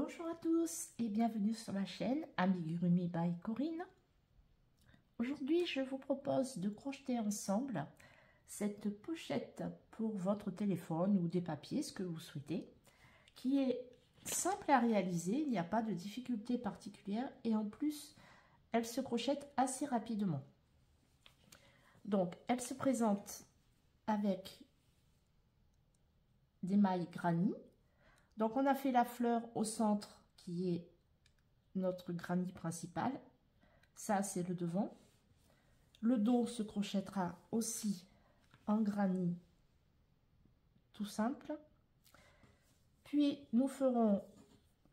Bonjour à tous et bienvenue sur ma chaîne Amigurumi by Corinne. Aujourd'hui, je vous propose de crocheter ensemble cette pochette pour votre téléphone ou des papiers, ce que vous souhaitez, qui est simple à réaliser, il n'y a pas de difficulté particulière et en plus, elle se crochette assez rapidement. Donc, elle se présente avec des mailles granny. Donc, on a fait la fleur au centre qui est notre granny principal. Ça, c'est le devant. Le dos se crochettera aussi en granny tout simple. Puis, nous ferons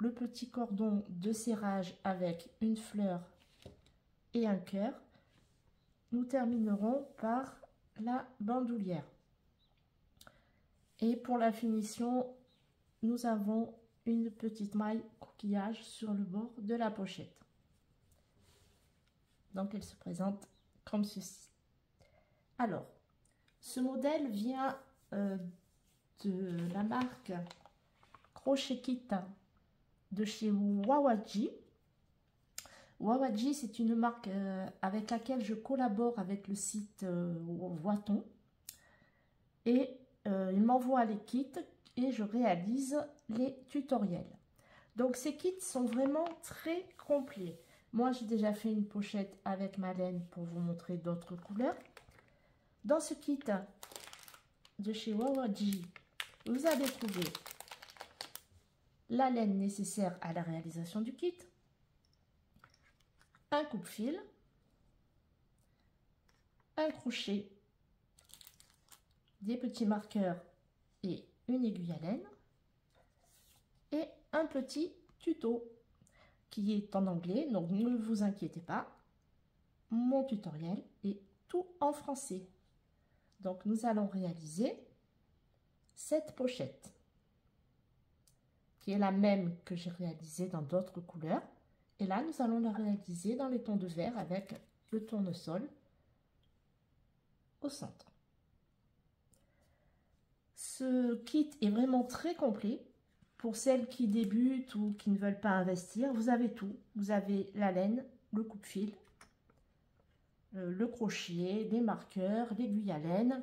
le petit cordon de serrage avec une fleur et un cœur. Nous terminerons par la bandoulière. Et pour la finition, nous avons une petite maille coquillage sur le bord de la pochette. Donc, elle se présente comme ceci. Alors, ce modèle vient de la marque Crochet Kit de chez Wawaji. Wawaji, c'est une marque avec laquelle je collabore avec le site Voiton. Et il m'envoie les kits et je réalise les tutoriels. Donc ces kits sont vraiment très complets. Moi j'ai déjà fait une pochette avec ma laine pour vous montrer d'autres couleurs. Dans ce kit de chez Wawaji, vous allez trouver la laine nécessaire à la réalisation du kit, un coupe-fil, un crochet, des petits marqueurs et une aiguille à laine et un petit tuto qui est en anglais, donc ne vous inquiétez pas, mon tutoriel est tout en français. Donc nous allons réaliser cette pochette qui est la même que j'ai réalisée dans d'autres couleurs, et là nous allons la réaliser dans les tons de vert avec le tournesol au centre. Ce kit est vraiment très complet. Pour celles qui débutent ou qui ne veulent pas investir, vous avez tout. Vous avez la laine, le coupe-fil, le crochet, les marqueurs, l'aiguille à laine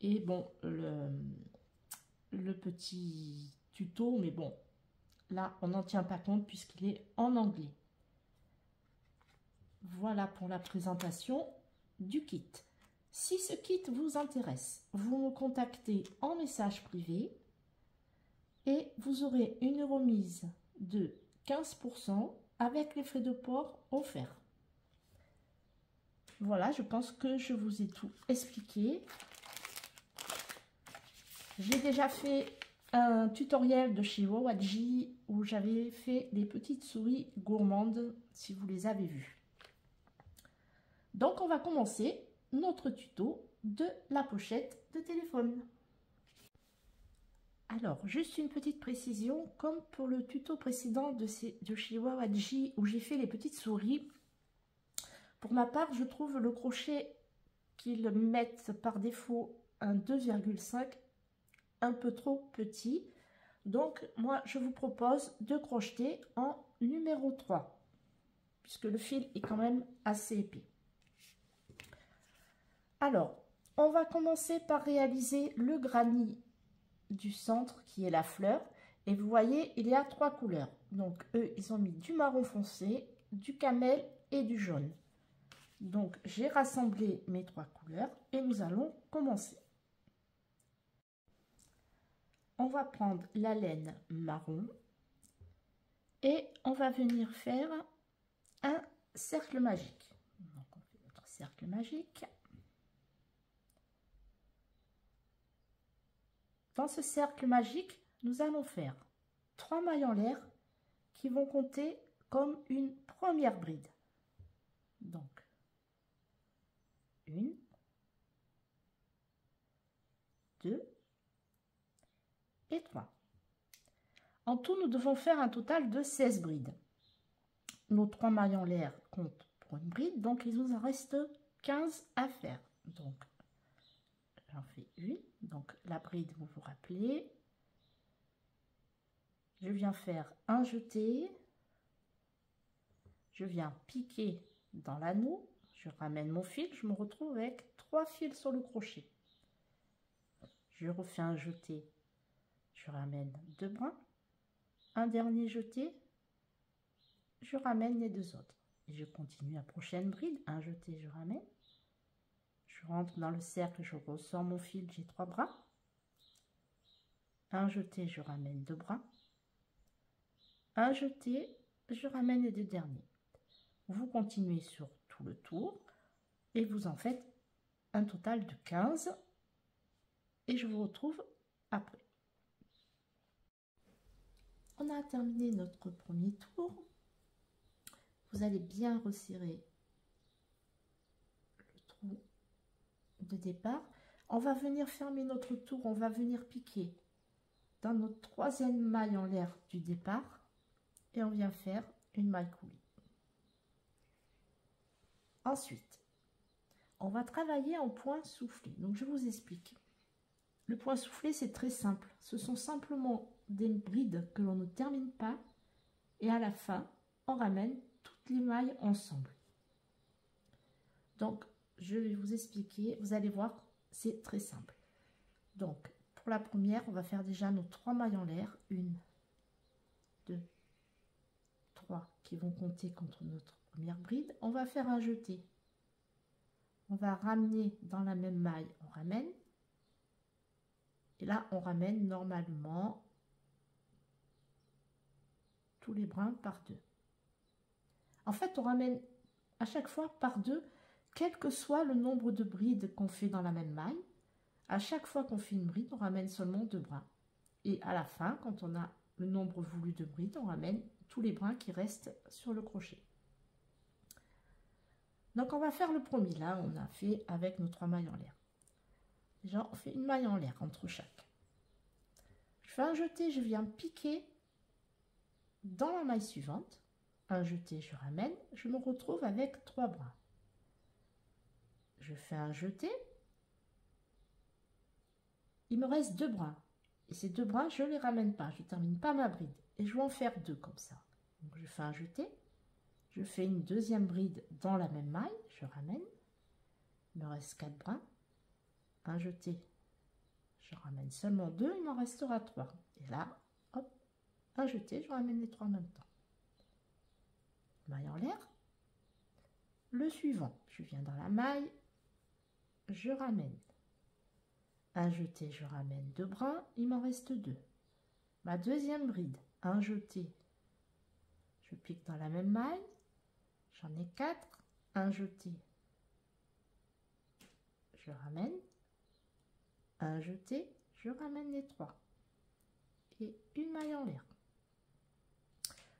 et bon, le petit tuto, mais bon, là, on n'en tient pas compte puisqu'il est en anglais. Voilà pour la présentation du kit. Si ce kit vous intéresse, vous me contactez en message privé et vous aurez une remise de 15% avec les frais de port offerts. Voilà, je pense que je vous ai tout expliqué. J'ai déjà fait un tutoriel de chez Wawaji où j'avais fait des petites souris gourmandes, si vous les avez vues. Donc, on va commencer notre tuto de la pochette de téléphone. Alors, juste une petite précision, comme pour le tuto précédent de chez Wawaji où j'ai fait les petites souris, pour ma part, je trouve le crochet qu'ils mettent par défaut un 2,5 un peu trop petit. Donc, moi, je vous propose de crocheter en numéro 3, puisque le fil est quand même assez épais. Alors, on va commencer par réaliser le granny du centre qui est la fleur, et vous voyez il y a 3 couleurs. Donc eux ils ont mis du marron foncé, du camel et du jaune. Donc j'ai rassemblé mes 3 couleurs et nous allons commencer. On va prendre la laine marron et on va venir faire un cercle magique. Donc on fait notre cercle magique. Dans ce cercle magique, nous allons faire 3 mailles en l'air qui vont compter comme une première bride. Donc, 1, 2 et 3. En tout, nous devons faire un total de 16 brides. Nos 3 mailles en l'air comptent pour une bride, donc il nous en reste 15 à faire. Donc, j'en fais une. Donc, la bride, vous vous rappelez, je viens faire un jeté, je viens piquer dans l'anneau, je ramène mon fil, je me retrouve avec 3 fils sur le crochet. Je refais un jeté, je ramène 2 brins, un dernier jeté, je ramène les 2 autres. Et je continue la prochaine bride, un jeté, je ramène, je rentre dans le cercle, je ressors mon fil, j'ai 3 brins, un jeté, je ramène 2 brins, un jeté, je ramène les 2 derniers. Vous continuez sur tout le tour et vous en faites un total de 15 et je vous retrouve après. On a terminé notre premier tour. Vous allez bien resserrer le trou de départ. On va venir fermer notre tour, on va venir piquer dans notre troisième maille en l'air du départ et on vient faire une maille coulée. Ensuite, on va travailler en point soufflé. Donc je vous explique. Le point soufflé, c'est très simple. Ce sont simplement des brides que l'on ne termine pas et à la fin, on ramène toutes les mailles ensemble. Donc, je vais vous expliquer. Vous allez voir, c'est très simple. Donc, pour la première, on va faire déjà nos 3 mailles en l'air. 1, 2, 3 qui vont compter contre notre première bride. On va faire un jeté. On va ramener dans la même maille, on ramène. Et là, on ramène normalement tous les brins par 2. En fait, on ramène à chaque fois par 2, quel que soit le nombre de brides qu'on fait dans la même maille. À chaque fois qu'on fait une bride, on ramène seulement 2 brins. Et à la fin, quand on a le nombre voulu de brides, on ramène tous les brins qui restent sur le crochet. Donc, on va faire le premier. Là, on a fait avec nos 3 mailles en l'air. Déjà, on fait une maille en l'air entre chaque. Je fais un jeté, je viens piquer dans la maille suivante. Un jeté, je ramène, je me retrouve avec 3 brins. Je fais un jeté. Il me reste 2 brins. Et ces 2 brins, je ne les ramène pas. Je ne termine pas ma bride. Et je vais en faire 2 comme ça. Donc, je fais un jeté. Je fais une deuxième bride dans la même maille. Je ramène. Il me reste 4 brins. Un jeté. Je ramène seulement 2. Il m'en restera 3. Et là, hop, un jeté. Je ramène les 3 en même temps. Maille en l'air. Le suivant. Je viens dans la maille. Je ramène. Un jeté, je ramène 2 brins, il m'en reste 2. Ma deuxième bride, un jeté, je pique dans la même maille, j'en ai 4, un jeté, je ramène, un jeté, je ramène les 3 et une maille en l'air.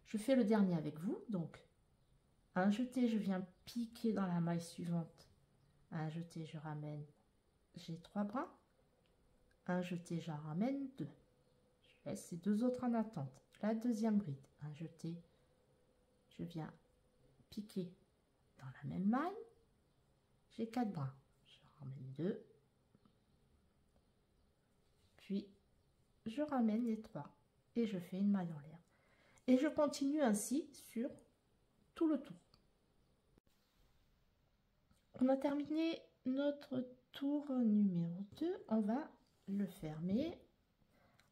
Je fais le dernier avec vous, donc un jeté, je viens piquer dans la maille suivante, un jeté, je ramène, j'ai 3 brins. Un jeté, j'en ramène 2. Je laisse ces 2 autres en attente. La deuxième bride, un jeté, je viens piquer dans la même maille. J'ai 4 brins. Je ramène 2. Puis, je ramène les 3. Et je fais une maille en l'air. Et je continue ainsi sur tout le tour. On a terminé notre tour numéro 2. On va le fermer.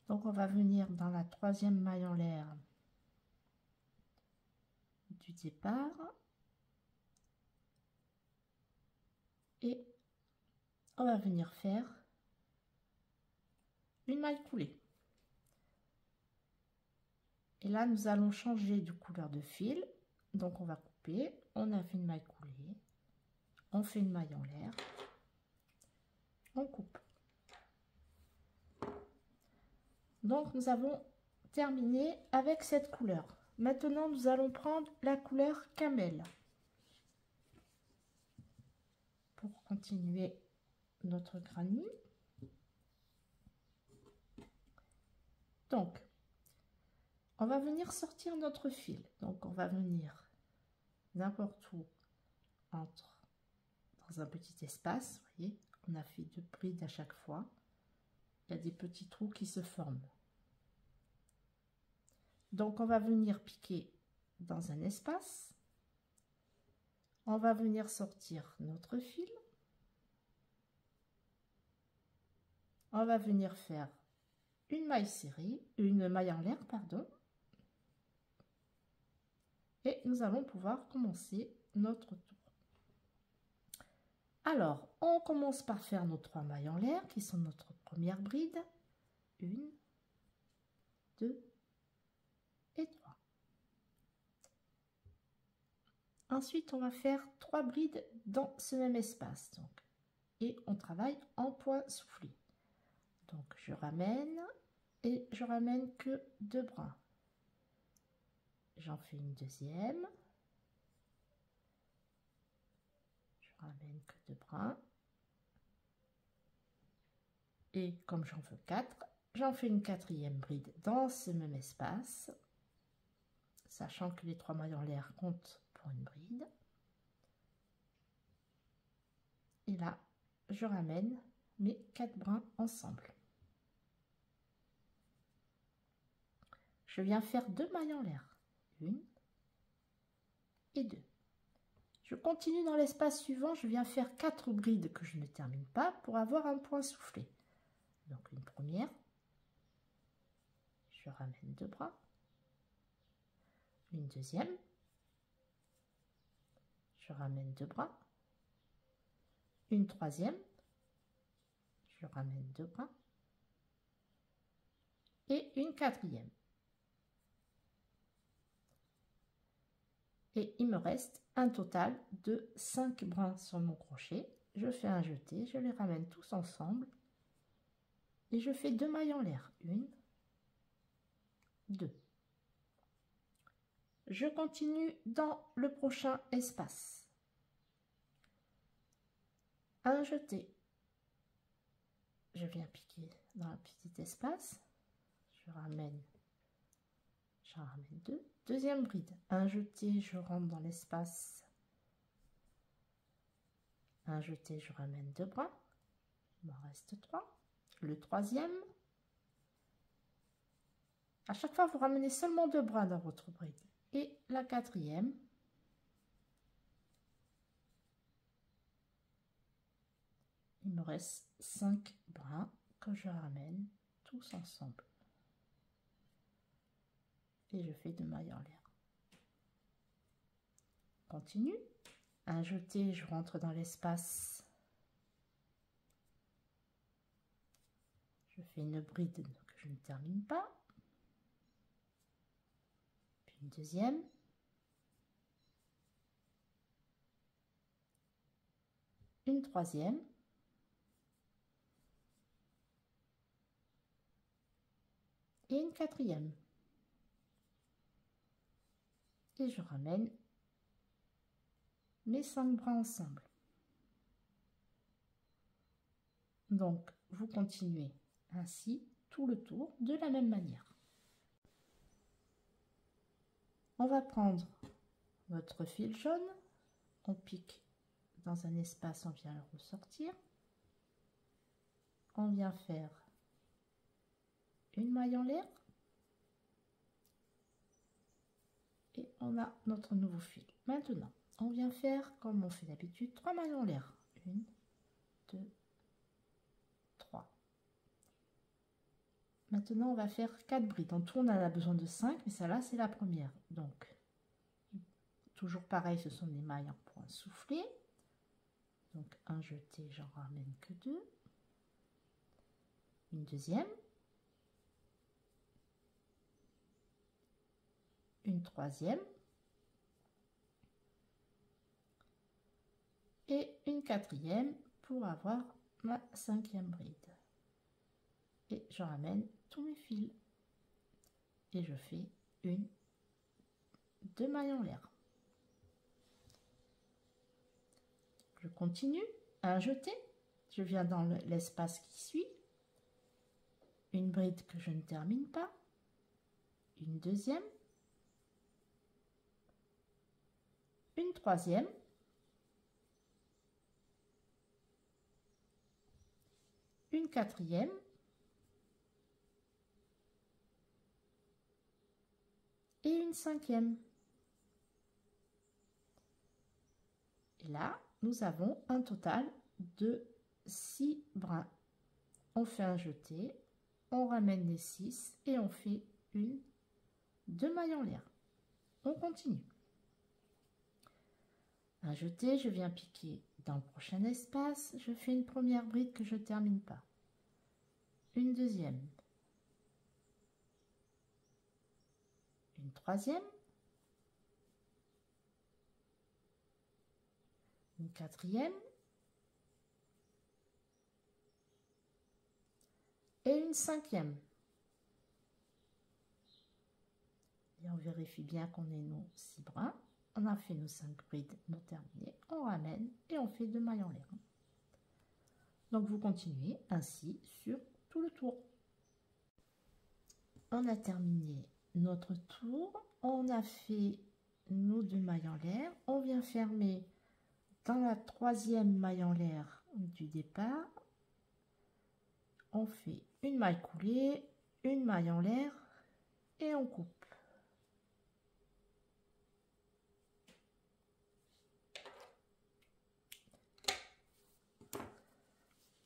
Donc on va venir dans la troisième maille en l'air du départ et on va venir faire une maille coulée. Et là nous allons changer de couleur de fil. Donc on va couper, on a fait une maille coulée, on fait une maille en l'air, on coupe. Donc nous avons terminé avec cette couleur. Maintenant nous allons prendre la couleur camel pour continuer notre granit. Donc on va venir sortir notre fil. Donc on va venir n'importe où entre dans un petit espace. Vous voyez, on a fait 2 brides à chaque fois. Il y a des petits trous qui se forment. Donc on va venir piquer dans un espace. On va venir sortir notre fil. On va venir faire une maille serrée, une maille en l'air, pardon. Et nous allons pouvoir commencer notre tour. Alors, on commence par faire nos 3 mailles en l'air qui sont notre première bride. 1, 2 et 3. Ensuite, on va faire 3 brides dans ce même espace. Donc, et on travaille en point soufflé. Donc, je ramène et je ramène que 2 brins. J'en fais une deuxième. Je ramène que 2 brins. Et comme j'en veux 4, j'en fais une 4e bride dans ce même espace, sachant que les 3 mailles en l'air comptent pour une bride. Et là, je ramène mes 4 brins ensemble. Je viens faire 2 mailles en l'air. 1 et 2. Je continue dans l'espace suivant, je viens faire 4 brides que je ne termine pas pour avoir un point soufflé. Donc une première, je ramène 2 bras, une deuxième, je ramène 2 bras, une troisième, je ramène 2 bras et une quatrième. Et il me reste un total de 5 brins sur mon crochet. Je fais un jeté, je les ramène tous ensemble et je fais 2 mailles en l'air. 1, 2. Je continue dans le prochain espace. Un jeté. Je viens piquer dans un petit espace. J'en ramène 2. Deuxième bride. Un jeté, je rentre dans l'espace. Un jeté, je ramène 2 bras. Il m'en reste 3. Le troisième. À chaque fois, vous ramenez seulement 2 bras dans votre bride. Et la quatrième. Il me reste 5 brins que je ramène tous ensemble. Et je fais 2 mailles en l'air. Continue. Un jeté, je rentre dans l'espace. Je fais une bride que je ne termine pas. Puis une deuxième. Une troisième. Et une quatrième. Et je ramène mes 5 bras ensemble. Donc, vous continuez ainsi tout le tour de la même manière. On va prendre votre fil jaune, on pique dans un espace, on vient le ressortir. On vient faire une maille en l'air. Et on a notre nouveau fil. Maintenant, on vient faire, comme on fait d'habitude, 3 mailles en l'air. 1, 2, 3. Maintenant, on va faire 4 brides. En tout, on en a besoin de 5, mais celle-là, c'est la première. Donc, toujours pareil, ce sont des mailles en point soufflé. Donc, un jeté, j'en ramène que 2. Une deuxième. Une troisième. Et une quatrième pour avoir ma 5e bride. Et je ramène tous mes fils. Et je fais 2 mailles en l'air. Je continue, un jeté, je viens dans l'espace qui suit, une bride que je ne termine pas, une deuxième, une troisième, une quatrième, et une cinquième. Et là, nous avons un total de 6 brins. On fait un jeté, on ramène les 6 et on fait deux mailles en l'air. On continue. Un jeté, je viens piquer dans le prochain espace, je fais une première bride que je ne termine pas. Une deuxième. Une troisième. Une quatrième. Et une cinquième. Et on vérifie bien qu'on ait nos 6 brins. On a fait nos 5 brides non terminées. On ramène et on fait 2 mailles en l'air. Donc vous continuez ainsi sur tout le tour. On a terminé notre tour. On a fait nos 2 mailles en l'air. On vient fermer dans la troisième maille en l'air du départ. On fait une maille coulée, une maille en l'air et on coupe.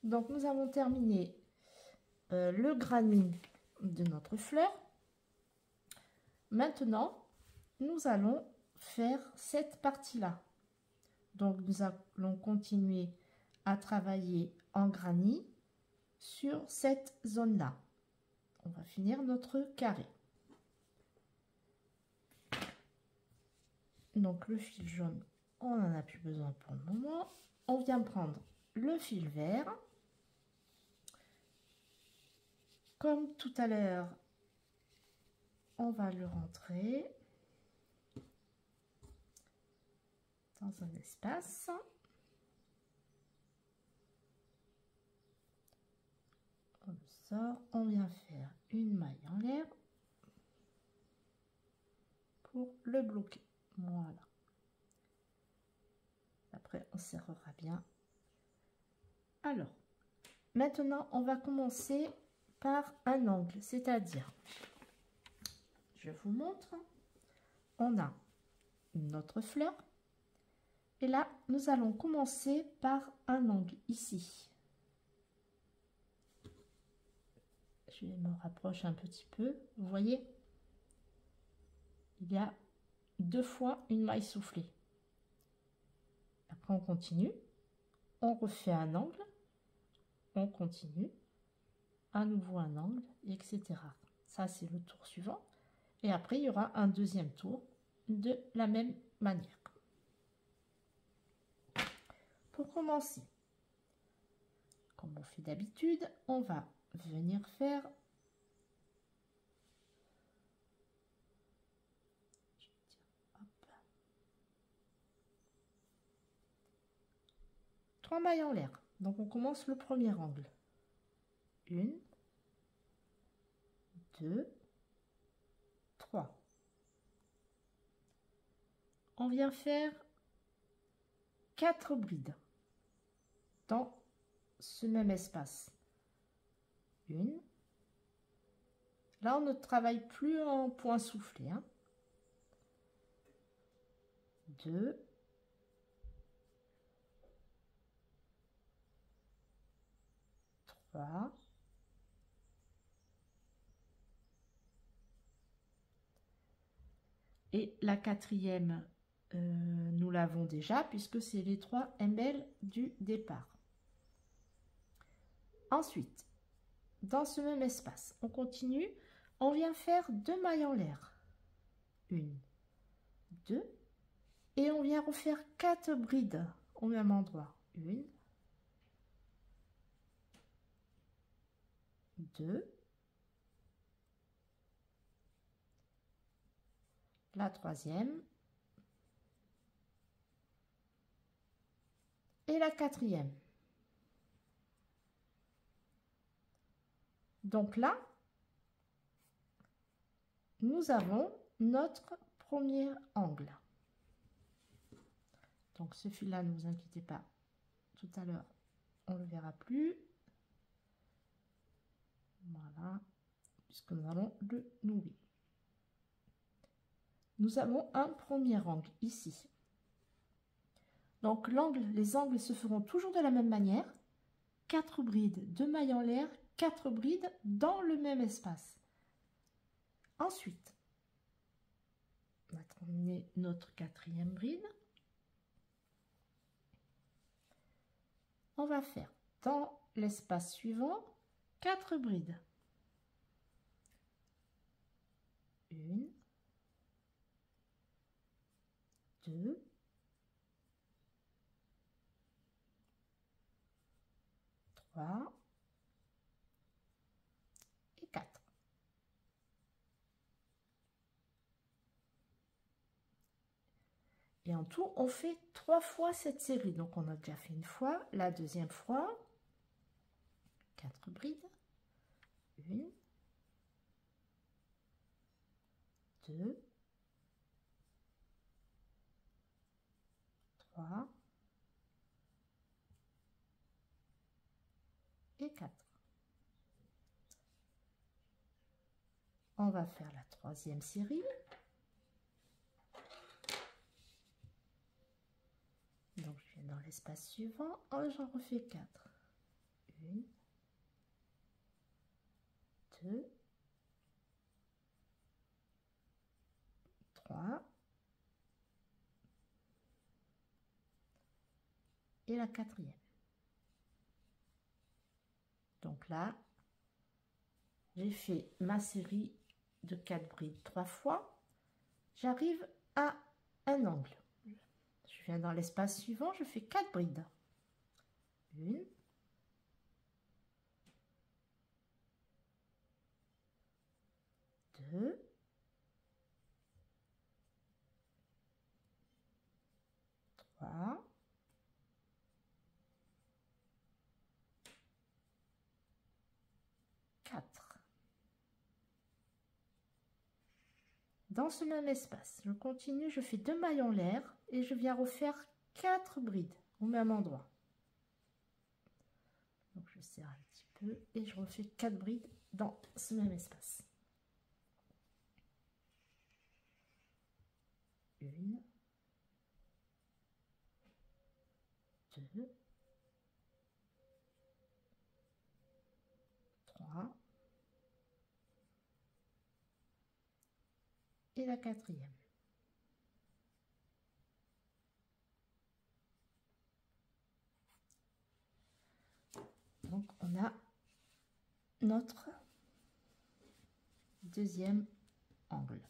Donc nous avons terminé le granit de notre fleur. Maintenant, nous allons faire cette partie-là. Donc nous allons continuer à travailler en granit sur cette zone-là. On va finir notre carré. Donc le fil jaune, on n'en a plus besoin pour le moment. On vient prendre le fil vert. Comme tout à l'heure, on va le rentrer dans un espace. On le sort, on vient faire une maille en l'air pour le bloquer. Voilà. Après, on serrera bien. Alors, maintenant, on va commencer par un angle, c'est-à-dire, je vous montre, on a notre fleur, et là, nous allons commencer par un angle ici. Je me rapproche un petit peu, vous voyez, il y a 2 fois une maille soufflée. Après, on continue, on refait un angle, on continue, à nouveau un angle, etc. Ça, c'est le tour suivant. Et après, il y aura un deuxième tour de la même manière. Pour commencer, comme on fait d'habitude, on va venir faire 3 mailles en l'air. Donc on commence le premier angle. 1, 2, 3. On vient faire 4 brides dans ce même espace. 1. Là, on ne travaille plus en point soufflé. 2. 3. Et la quatrième, nous l'avons déjà puisque c'est les 3 ML du départ. Ensuite, dans ce même espace, on continue, on vient faire 2 mailles en l'air. 1, 2, et on vient refaire 4 brides au même endroit. 1, 2, la troisième et la quatrième. Donc là, nous avons notre premier angle. Donc ce fil là, ne vous inquiétez pas, tout à l'heure on le verra plus. Voilà, puisque nous allons le nouer. nous avons un premier angle ici. Donc les angles se feront toujours de la même manière. 4 brides, 2 mailles en l'air, 4 brides dans le même espace. Ensuite, on va terminer notre 4e bride. On va faire dans l'espace suivant 4 brides. 1, 2, 3 et 4. Et en tout, on fait 3 fois cette série. Donc, on a déjà fait une fois. La deuxième fois, 4 brides. 1, 2, 3 et 4. On va faire la 3e série. Donc, je viens dans l'espace suivant. Oh, j'en refais 4. 1, 2, 3 et la 4e. Donc là, j'ai fait ma série de 4 brides 3 fois. J'arrive à un angle. Je viens dans l'espace suivant, je fais 4 brides. 1, 2, 3, 4. Dans ce même espace, je continue, je fais 2 mailles en l'air et je viens refaire 4 brides au même endroit. Donc je serre un petit peu et je refais 4 brides dans ce même espace. 1, 2, 3 et la 4e. Donc on a notre 2e angle.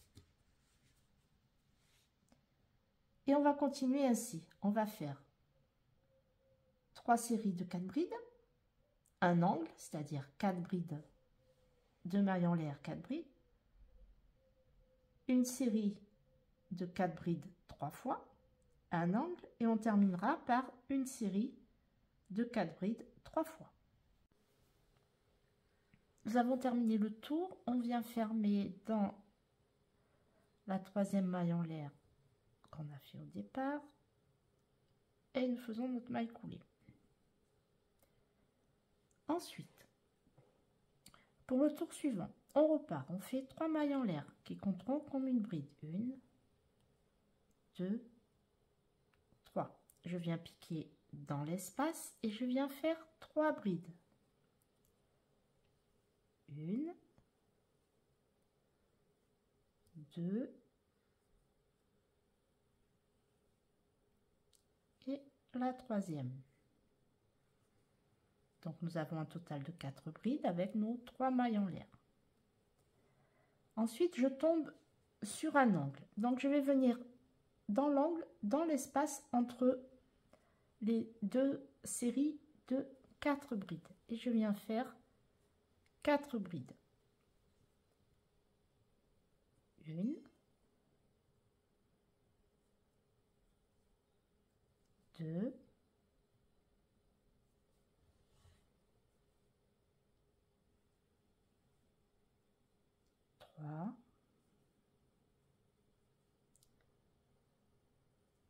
Et on va continuer ainsi. On va faire 3 séries de 4 brides, un angle, c'est-à-dire 4 brides, 2 mailles en l'air, 4 brides, une série de 4 brides 3 fois, un angle, et on terminera par une série de 4 brides 3 fois. Nous avons terminé le tour, on vient fermer dans la 3e maille en l'air qu'on a fait au départ, et nous faisons notre maille coulée. Ensuite, pour le tour suivant, on repart, on fait 3 mailles en l'air qui compteront comme une bride. 1, 2, 3. Je viens piquer dans l'espace et je viens faire 3 brides. 1, 2 et la 3e. Donc nous avons un total de 4 brides avec nos 3 mailles en l'air. Ensuite, je tombe sur un angle. Donc je vais venir dans l'angle, dans l'espace entre les 2 séries de 4 brides. Et je viens faire 4 brides. 1, 2, 3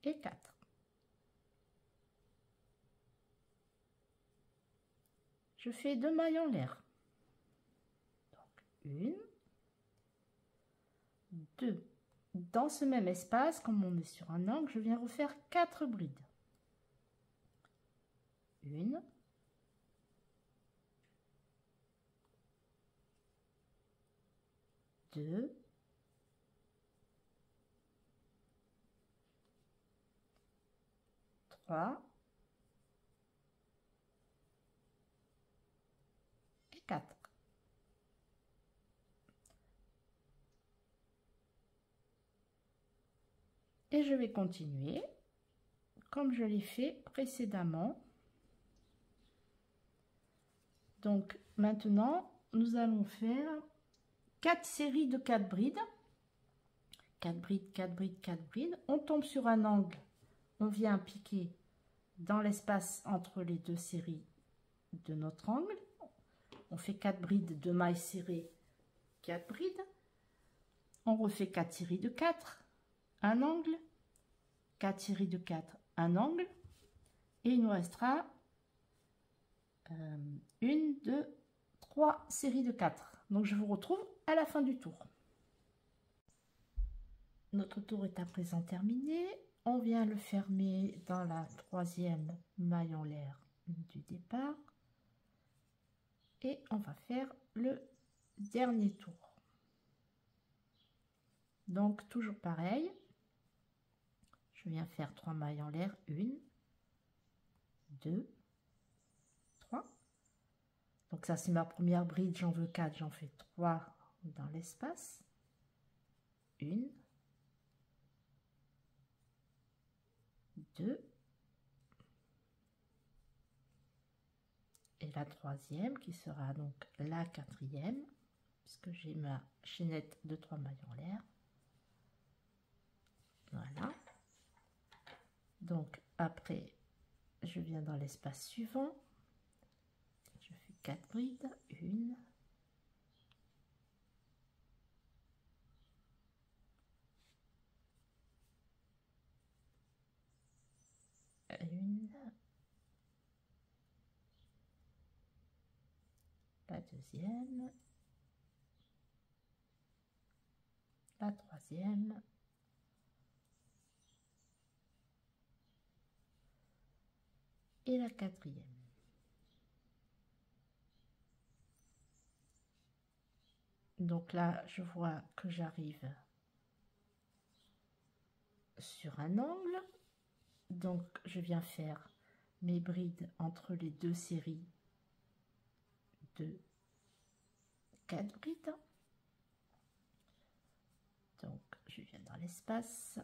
et 4. Je fais 2 mailles en l'air. Donc 1, 2, dans ce même espace, comme on est sur un angle, je viens refaire 4 brides. 1, 2, 3 et 4. Et je vais continuer comme je l'ai fait précédemment. Donc maintenant, nous allons faire 4 séries de 4 brides. 4 brides, 4 brides, 4 brides. On tombe sur un angle, on vient piquer dans l'espace entre les deux séries de notre angle. On fait 4 brides de mailles serrées, 4 brides. On refait 4 séries de 4, un angle, 4 séries de 4, un angle. Et il nous restera 1, 2, 3 séries de 4. Donc je vous retrouve à la fin du tour. Notre tour est à présent terminé. On vient le fermer dans la 3e maille en l'air du départ. Et on va faire le dernier tour. Donc toujours pareil. Je viens faire 3 mailles en l'air. 1, 2, 3. Donc ça c'est ma première bride, j'en veux 4, j'en fais 3 dans l'espace. 1, 2 et la 3e qui sera donc la 4e puisque j'ai ma chaînette de 3 mailles en l'air. Voilà. Donc après je viens dans l'espace suivant, je fais 4 brides, 1, 1, la 2e, la 3e et la 4e. Donc là, je vois que j'arrive sur un angle. Donc, je viens faire mes brides entre les deux séries de 4 brides. Donc, je viens dans l'espace.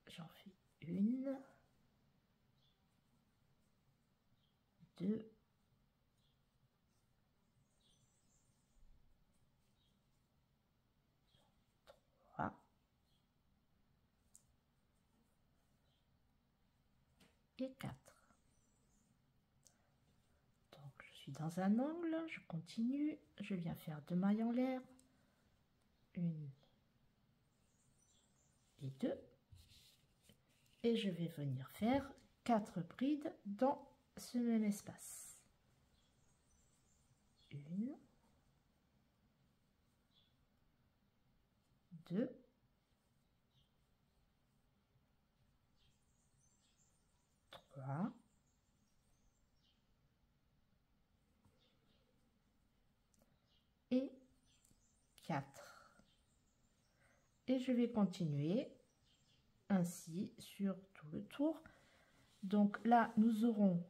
J'en fais 1, 2, 3 et 4. Donc, je suis dans un angle, je continue, je viens faire 2 mailles en l'air, 1 et 2, et je vais venir faire 4 brides dans ce même espace. 1, 2, 3 et 4. Et je vais continuer ainsi sur tout le tour. Donc là, nous aurons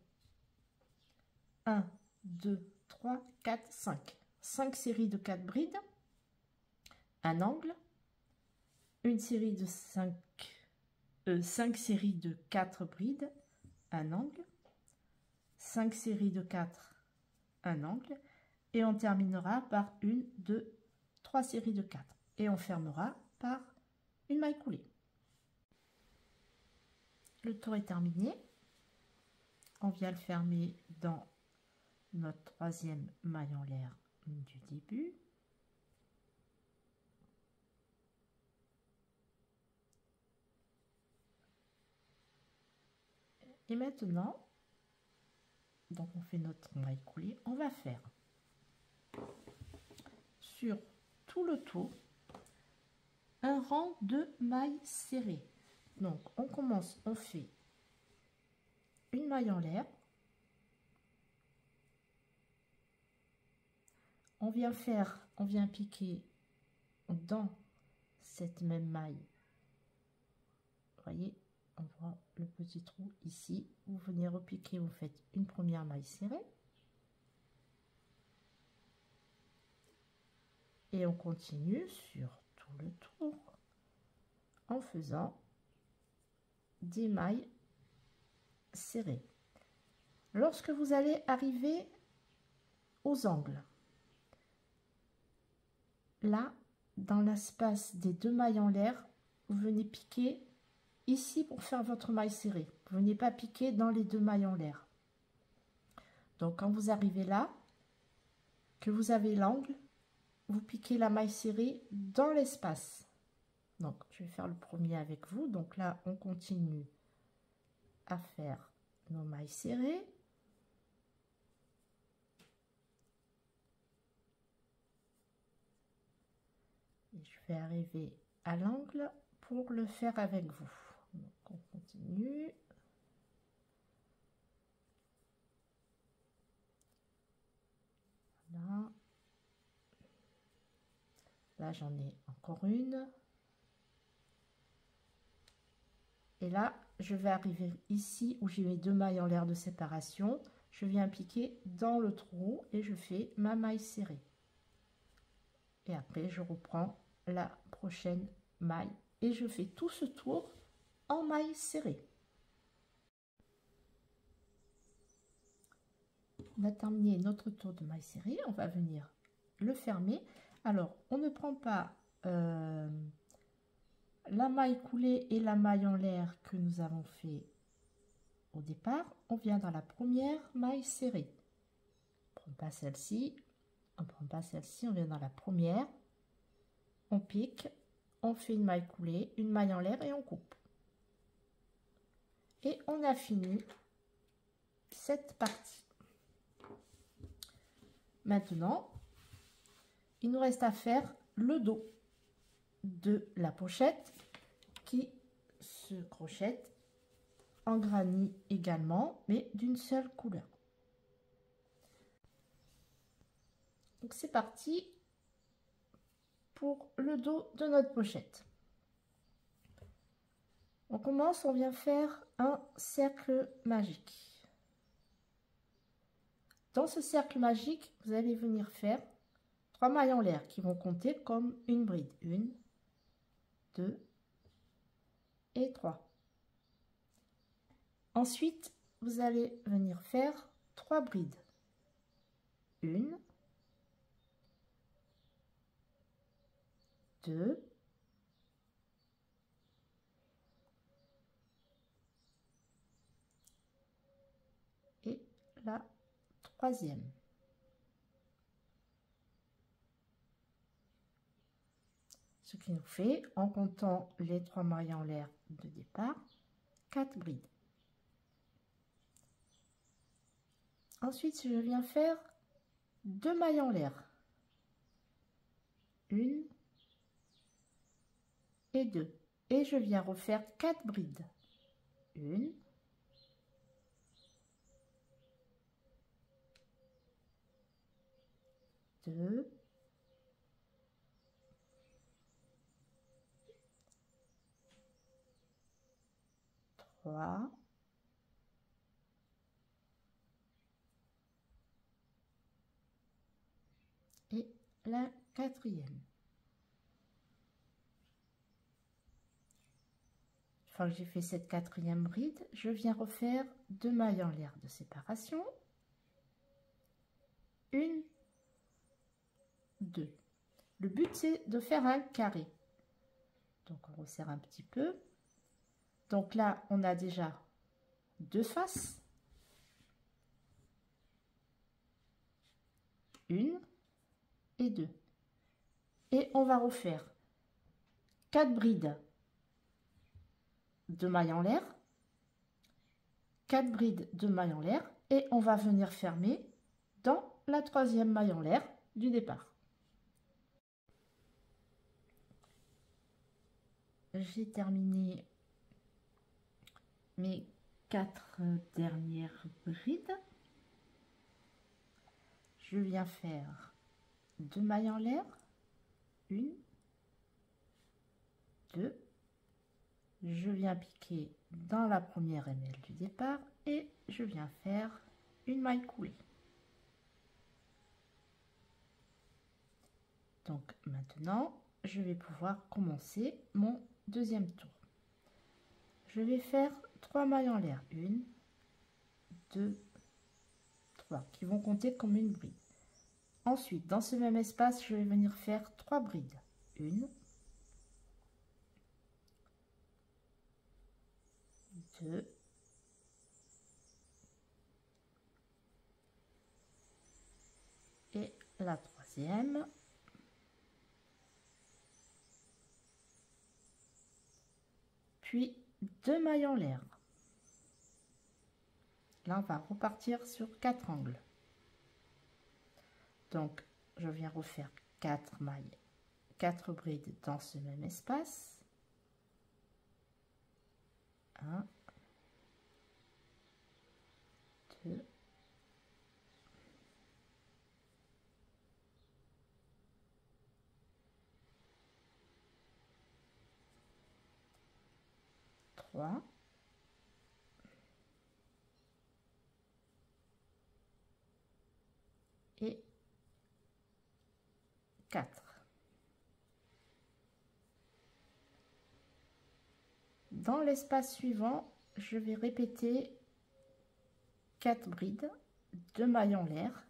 1, 2, 3, 4, 5. 5 séries de 4 brides, un angle, une série de 5 séries de 4 brides, un angle, 5 séries de 4, un angle, et on terminera par 1, 2, 3 séries de 4. Et on fermera par une maille coulée. Le tour est terminé. On vient le fermer dans notre 3e maille en l'air du début. Et maintenant, donc on fait notre maille coulée, on va faire sur tout le tour un rang de mailles serrées. Donc on commence, on fait une maille en l'air, on vient piquer dans cette même maille. Vous voyez, on voit le petit trou ici. Vous venez repiquer, vous faites une première maille serrée. Et on continue sur tout le tour en faisant des mailles serrées. Lorsque vous allez arriver aux angles, là, dans l'espace des deux mailles en l'air, vous venez piquer ici pour faire votre maille serrée. Vous venez pas piquer dans les deux mailles en l'air. Donc quand vous arrivez là, que vous avez l'angle, vous piquez la maille serrée dans l'espace. Donc je vais faire le premier avec vous. Donc là on continue à faire nos mailles serrées. Et je vais arriver à l'angle pour le faire avec vous. Donc on continue. Voilà. Là j'en ai encore une. Et là je vais arriver ici où j'ai mes deux mailles en l'air de séparation. Je viens piquer dans le trou et je fais ma maille serrée. Et après je reprends la prochaine maille et je fais tout ce tour en maille serrée. On a terminé notre tour de maille serrée, on va venir le fermer. Alors on ne prend pas la maille coulée et la maille en l'air que nous avons fait au départ. On vient dans la première maille serrée. On prend pas celle-ci, on prend pas celle-ci, on vient dans la première, on pique, on fait une maille coulée, une maille en l'air et on coupe. Et on a fini cette partie. Maintenant, il nous reste à faire le dos de la pochette qui se crochette en granit également, mais d'une seule couleur. Donc c'est parti pour le dos de notre pochette. On commence, on vient faire un cercle magique. Dans ce cercle magique, vous allez venir faire 3 mailles en l'air qui vont compter comme une bride. 1, 2 et 3. Ensuite, vous allez venir faire 3 brides. 1, 2 et la troisième. Ce qui nous fait, en comptant les 3 mailles en l'air de départ, 4 brides. Ensuite, je viens faire 2 mailles en l'air. 1 et 2. Et je viens refaire 4 brides. 1, 2, 3 et la quatrième. Une fois que j'ai fait cette quatrième bride, je viens refaire 2 mailles en l'air de séparation. 1, 2. Le but c'est de faire un carré. Donc on resserre un petit peu. Donc là on a déjà 2 faces. 1 et 2. Et on va refaire 4 brides de mailles en l'air, 4 brides de mailles en l'air, et on va venir fermer dans la troisième maille en l'air du départ. j'ai terminé mes 4 dernières brides. Je viens faire 2 mailles en l'air, 1, 2, je viens piquer dans la première aimelle du départ et je viens faire une maille coulée. Donc maintenant je vais pouvoir commencer mon deuxième tour. Je vais faire 3 mailles en l'air, 1, 2, 3 qui vont compter comme une bride. Ensuite dans ce même espace je vais venir faire 3 brides, 1, 2, et la troisième, puis 2 mailles en l'air. Là on va repartir sur 4 angles, donc je viens refaire 4 mailles, 4 brides dans ce même espace, 1, 2, 3, et 4. Dans l'espace suivant, je vais répéter 4 brides, 2 mailles en l'air,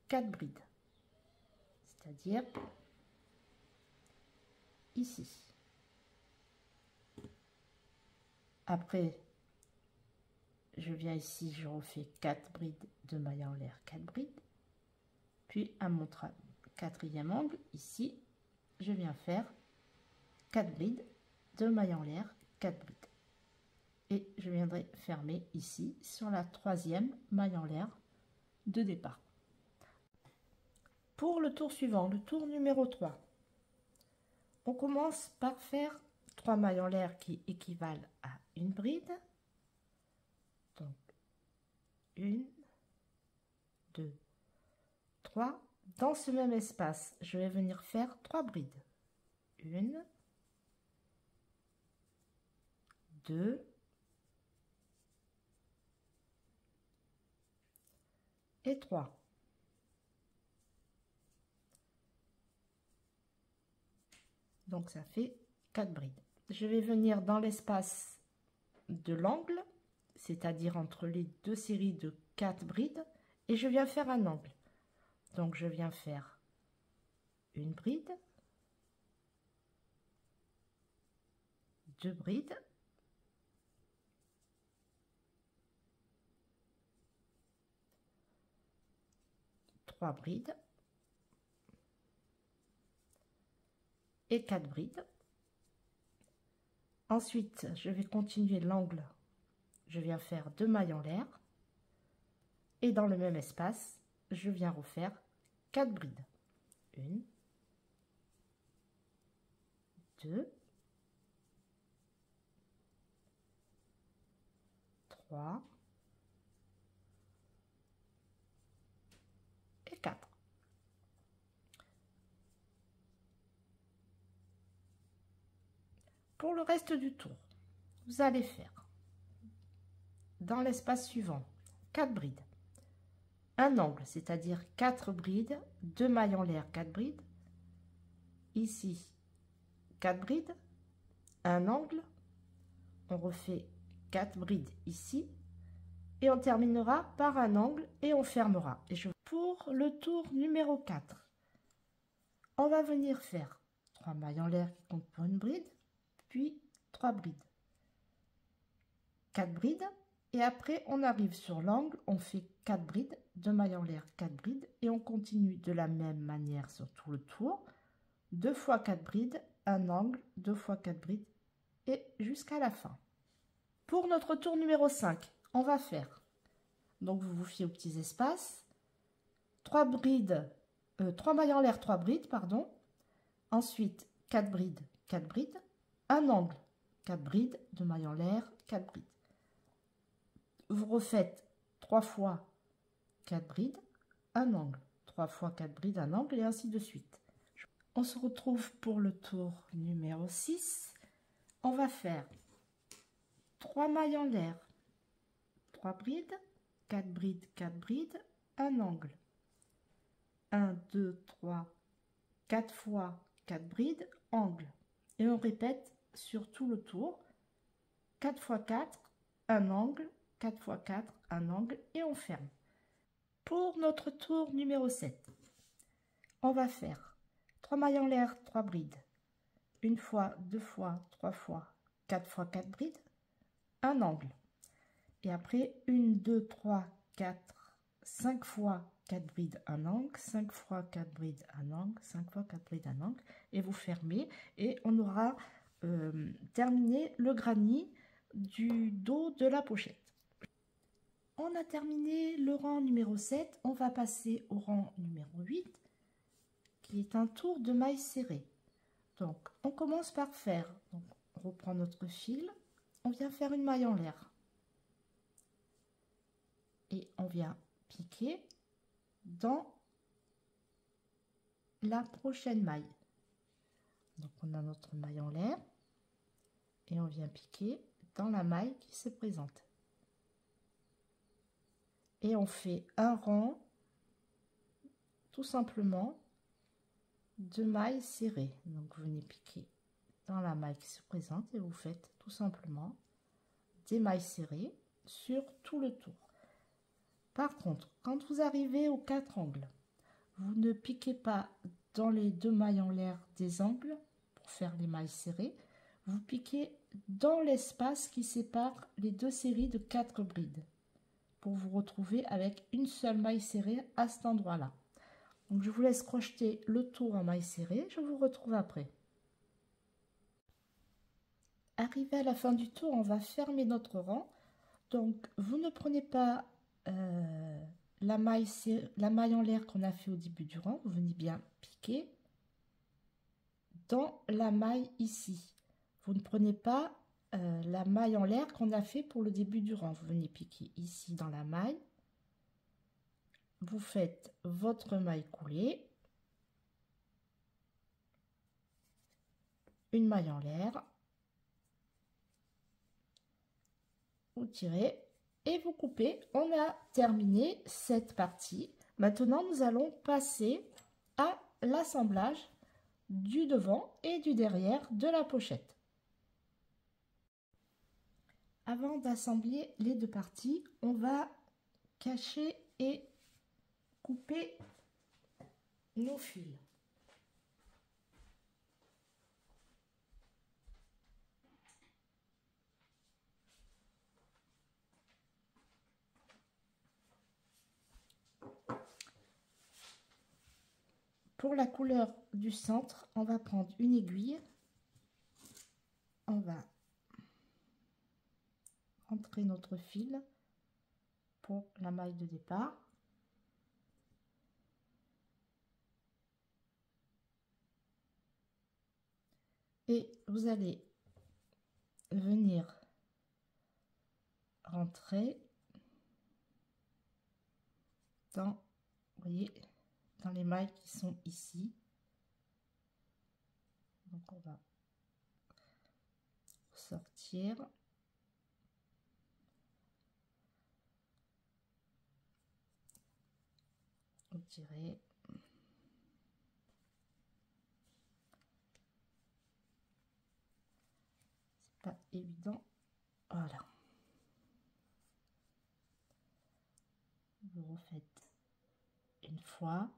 4 brides, c'est-à-dire ici. Après, je viens ici, je refais 4 brides, 2 mailles en l'air, 4 brides, puis à mon quatrième angle, ici, je viens faire 4 brides, 2 mailles en l'air, 4 brides. Et je viendrai fermer ici sur la troisième maille en l'air de départ. Pour le tour suivant, le tour numéro 3, on commence par faire 3 mailles en l'air qui équivalent à une bride. Donc 1, 2, 3. Dans ce même espace, je vais venir faire 3 brides. 1, 2 et 3. Donc ça fait 4 brides. Je vais venir dans l'espace de l'angle, c'est-à-dire entre les deux séries de 4 brides, et je viens faire un angle. Donc je viens faire une bride, 2 brides, 3 brides et 4 brides. Ensuite, je vais continuer l'angle. Je viens faire 2 mailles en l'air et dans le même espace, je viens refaire 4 brides. 1, 2, 3 et 4. Pour le reste du tour, vous allez faire dans l'espace suivant 4 brides, un angle, c'est-à-dire 4 brides, 2 mailles en l'air, 4 brides, ici 4 brides, un angle, on refait 4 brides ici et on terminera par un angle et on fermera. Et pour le tour numéro 4, on va venir faire 3 mailles en l'air qui comptent pour une bride, puis 3 brides, 4 brides, et après on arrive sur l'angle, on fait 4 brides, 2 mailles en l'air, 4 brides, et on continue de la même manière sur tout le tour, 2 fois 4 brides, un angle, 2 fois 4 brides, et jusqu'à la fin. Pour notre tour numéro 5, on va faire, donc vous vous fiez aux petits espaces, 3 brides, 3 mailles en l'air, 3 brides, pardon, ensuite 4 brides, 4 brides, un angle, 4 brides, 2 mailles en l'air, 4 brides. Vous refaites 3 fois 4 brides, un angle, 3 fois 4 brides, un angle, et ainsi de suite. On se retrouve pour le tour numéro 6. On va faire 3 mailles en l'air, 3 brides, 4 brides, 4 brides, un angle. 1, 2, 3, 4 fois 4 brides, angle. Et on répète sur tout le tour. 4 fois 4, un angle, 4 fois 4, un angle, et on ferme. Pour notre tour numéro 7, on va faire 3 mailles en l'air, 3 brides. 1 fois, 2 fois, 3 fois, 4 fois 4 brides, un angle. Et après, 1, 2, 3, 4, 5 fois 4 brides, un angle, 5 fois 4 brides, un angle, 5 fois 4 brides, un angle, et vous fermez, et on aura terminé le granit du dos de la pochette. On a terminé le rang numéro 7, on va passer au rang numéro 8, qui est un tour de mailles serrées. Donc, on commence par faire, donc, on reprend notre fil, on vient faire une maille en l'air. Et on vient piquer dans la prochaine maille. Donc, on a notre maille en l'air et on vient piquer dans la maille qui se présente. Et on fait un rang, tout simplement, de mailles serrées. Donc, vous venez piquer dans la maille qui se présente et vous faites tout simplement des mailles serrées sur tout le tour. Par contre, quand vous arrivez aux 4 angles, vous ne piquez pas dans les 2 mailles en l'air des angles pour faire les mailles serrées. Vous piquez dans l'espace qui sépare les 2 séries de 4 brides pour vous retrouver avec une seule maille serrée à cet endroit-là. Donc, je vous laisse crocheter le tour en maille serrée. Je vous retrouve après. Arrivé à la fin du tour, on va fermer notre rang. Donc, vous ne prenez pas la maille en l'air qu'on a fait au début du rang. Vous venez bien piquer dans la maille ici. Vous ne prenez pas la maille en l'air qu'on a fait pour le début du rang. Vous venez piquer ici dans la maille. Vous faites votre maille coulée. Une maille en l'air. Vous tirez et vous coupez. On a terminé cette partie. Maintenant, nous allons passer à l'assemblage du devant et du derrière de la pochette. Avant d'assembler les deux parties, on va cacher et couper nos fils. Pour la couleur du centre, on va prendre une aiguille, on va entrer notre fil pour la maille de départ. Et vous allez venir rentrer dans, vous voyez, dans les mailles qui sont ici. Donc on va sortir. On tirer. C'est pas évident. Voilà. Vous refaites une fois.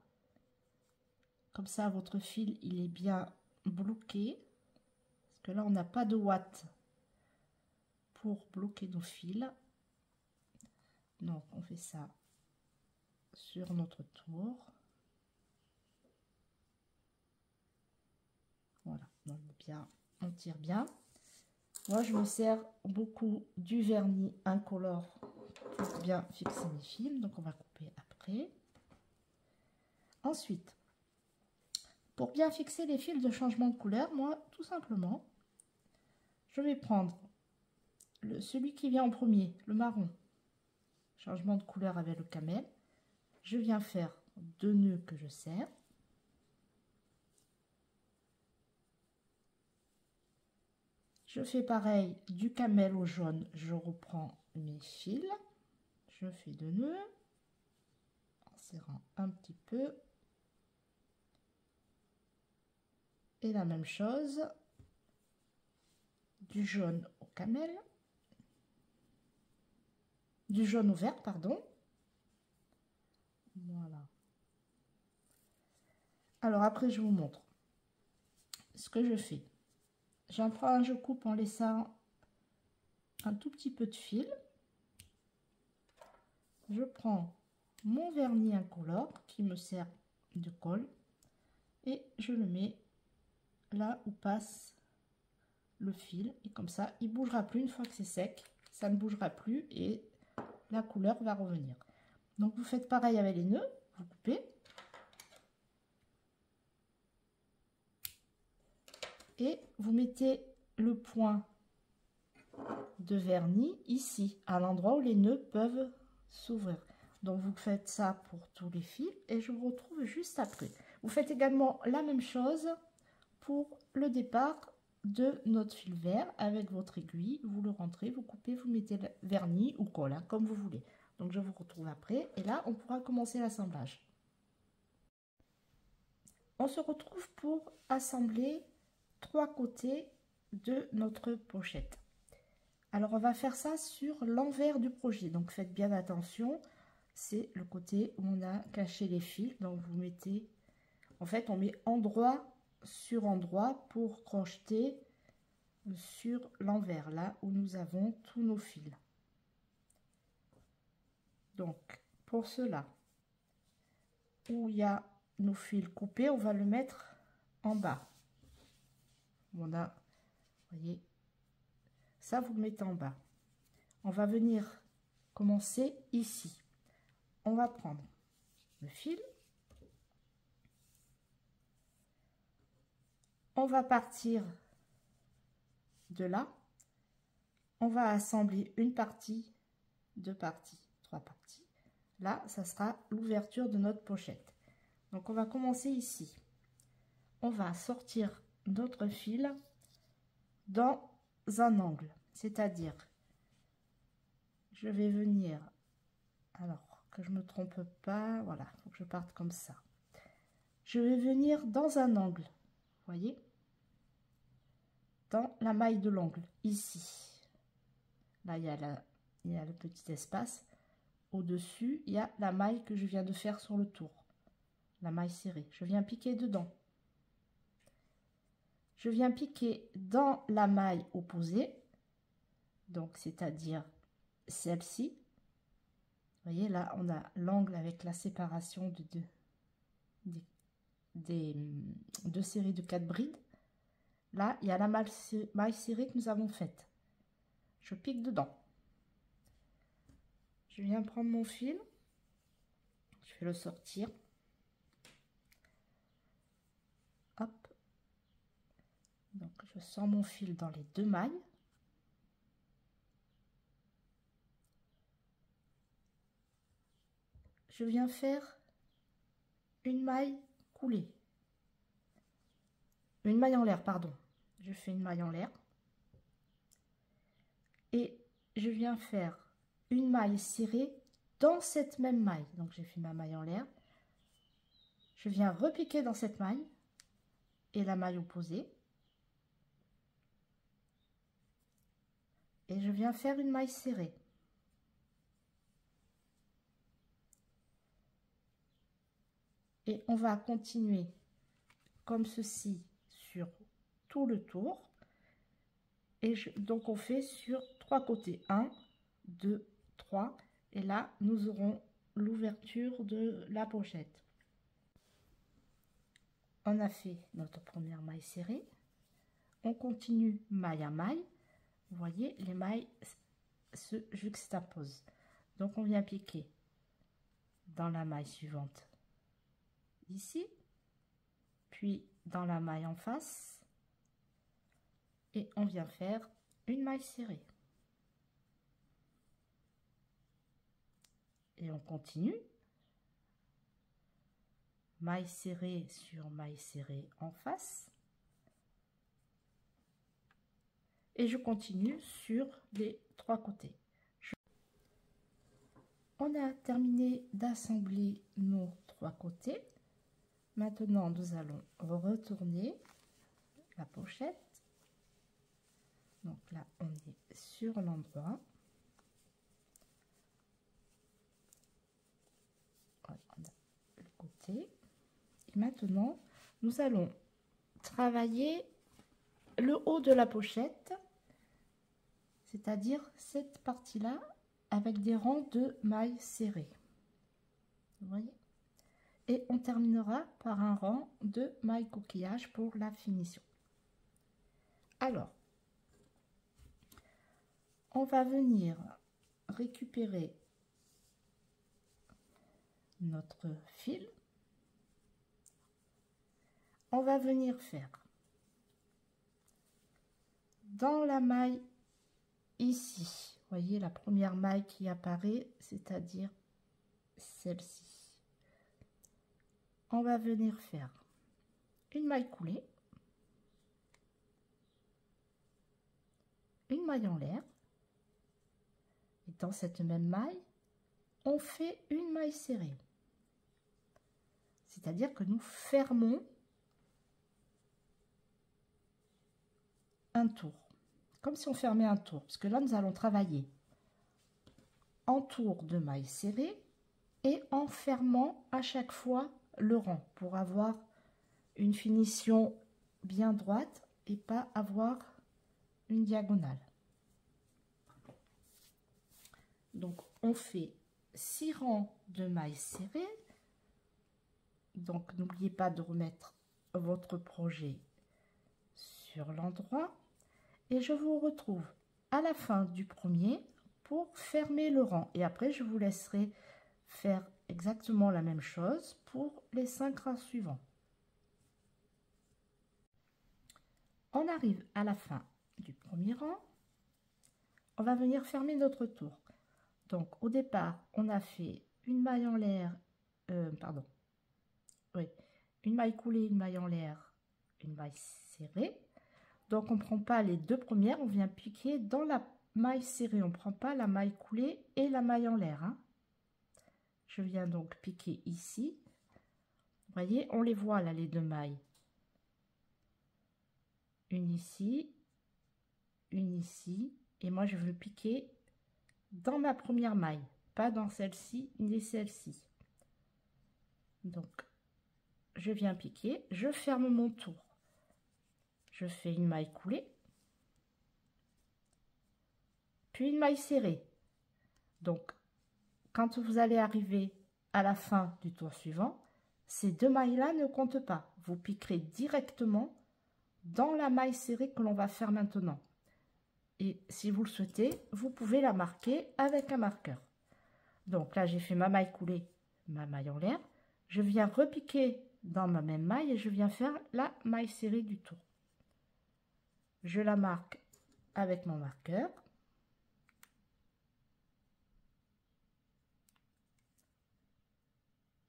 Comme ça, votre fil, il est bien bloqué. Parce que là, on n'a pas de ouate pour bloquer nos fils. Donc, on fait ça sur notre tour. Voilà, on tire bien. Moi, je me sers beaucoup du vernis incolore pour bien fixer mes fils. Donc, on va couper après. Ensuite, pour bien fixer les fils de changement de couleur, moi, tout simplement, je vais prendre celui qui vient en premier, le marron. Changement de couleur avec le camel. Je viens faire 2 nœuds que je serre. Je fais pareil du camel au jaune, je reprends mes fils, je fais 2 nœuds en serrant un petit peu. Et la même chose du jaune au camel, du jaune au vert, pardon. Voilà. Alors après, je vous montre ce que je fais. J'en prends un, je coupe en laissant un tout petit peu de fil. Je prends mon vernis incolore qui me sert de colle et je le mets là où passe le fil, et comme ça il bougera plus. Une fois que c'est sec, ça ne bougera plus et la couleur va revenir. Donc vous faites pareil avec les nœuds, vous coupez et vous mettez le point de vernis ici, à l'endroit où les nœuds peuvent s'ouvrir. Donc vous faites ça pour tous les fils et je vous retrouve juste après. Vous faites également la même chose pour le départ de notre fil vert avec votre aiguille. Vous le rentrez, vous coupez, vous mettez le vernis ou colle, hein, comme vous voulez. Donc je vous retrouve après et là on pourra commencer l'assemblage. On se retrouve pour assembler 3 côtés de notre pochette. Alors on va faire ça sur l'envers du projet, donc faites bien attention, c'est le côté où on a caché les fils. Donc vous mettez, en fait on met endroit sur endroit pour crocheter sur l'envers, là où nous avons tous nos fils. Donc pour cela, où il y a nos fils coupés, on va le mettre en bas. On a, vous voyez, ça vous le mettez en bas. On va venir commencer ici. On va prendre le fil, on va partir de là, on va assembler une partie, 2 parties, 3 parties. Là, ça sera l'ouverture de notre pochette. Donc on va commencer ici. On va sortir notre fil dans un angle, c'est-à-dire je vais venir, alors que je me trompe pas, voilà, faut que je parte comme ça. Je vais venir dans un angle, voyez, dans la maille de l'angle, ici. Là, il y a le petit espace. Au-dessus, il y a la maille que je viens de faire sur le tour, la maille serrée. Je viens piquer dedans. Je viens piquer dans la maille opposée, donc c'est-à-dire celle-ci. Vous voyez, là, on a l'angle avec la séparation de deux séries de 4 brides. Là, il y a la maille serrée que nous avons faite. Je pique dedans. Je viens prendre mon fil. Je vais le sortir. Hop. Donc, je sors mon fil dans les 2 mailles. Je viens faire une maille coulée. Une maille en l'air, pardon. Je fais une maille en l'air. Et je viens faire une maille serrée dans cette même maille. Donc j'ai fait ma maille en l'air. Je viens repiquer dans cette maille et la maille opposée. Et je viens faire une maille serrée. Et on va continuer comme ceci sur tout le tour. Et donc on fait sur 3 côtés. 1, 2, 3. Et là, nous aurons l'ouverture de la pochette. On a fait notre première maille serrée. On continue maille à maille. Vous voyez, les mailles se juxtaposent. Donc on vient piquer dans la maille suivante ici, puis dans la maille en face, et on vient faire une maille serrée. Et on continue. Maille serrée sur maille serrée en face. Et je continue sur les 3 côtés. On a terminé d'assembler nos 3 côtés. Maintenant, nous allons retourner la pochette. Donc là, on est sur l'endroit. Voilà, on a le côté. Et maintenant, nous allons travailler le haut de la pochette, c'est-à-dire cette partie-là, avec des rangs de mailles serrées. Vous voyez? Et on terminera par un rang de mailles coquillage pour la finition. Alors, on va venir récupérer notre fil. On va venir faire dans la maille ici, vous voyez la première maille qui apparaît, c'est-à-dire celle-ci. On va venir faire une maille coulée, une maille en l'air, et dans cette même maille, on fait une maille serrée. C'est-à-dire que nous fermons un tour, comme si on fermait un tour, parce que là nous allons travailler en tour de maille serrée et en fermant à chaque fois le rang pour avoir une finition bien droite et pas avoir une diagonale. Donc on fait 6 rangs de mailles serrées. Donc n'oubliez pas de remettre votre projet sur l'endroit et je vous retrouve à la fin du premier pour fermer le rang, et après je vous laisserai faire exactement la même chose pour les 5 rangs suivants. On arrive à la fin du premier rang, on va venir fermer notre tour. Donc au départ on a fait une maille en l'air, une maille coulée, une maille en l'air, une maille serrée. Donc on prend pas les 2 premières, on vient piquer dans la maille serrée, on prend pas la maille coulée et la maille en l'air, hein. Je viens donc piquer ici, vous voyez, on les voit là les 2 mailles, une ici, et moi je veux piquer dans ma première maille, pas dans celle-ci ni celle-ci. Donc je viens piquer, je ferme mon tour, je fais une maille coulée, puis une maille serrée. Donc quand vous allez arriver à la fin du tour suivant, ces 2 mailles là ne comptent pas, vous piquerez directement dans la maille serrée que l'on va faire maintenant. Et si vous le souhaitez, vous pouvez la marquer avec un marqueur. Donc là j'ai fait ma maille coulée, ma maille en l'air, je viens repiquer dans ma même maille et je viens faire la maille serrée du tour. Je la marque avec mon marqueur.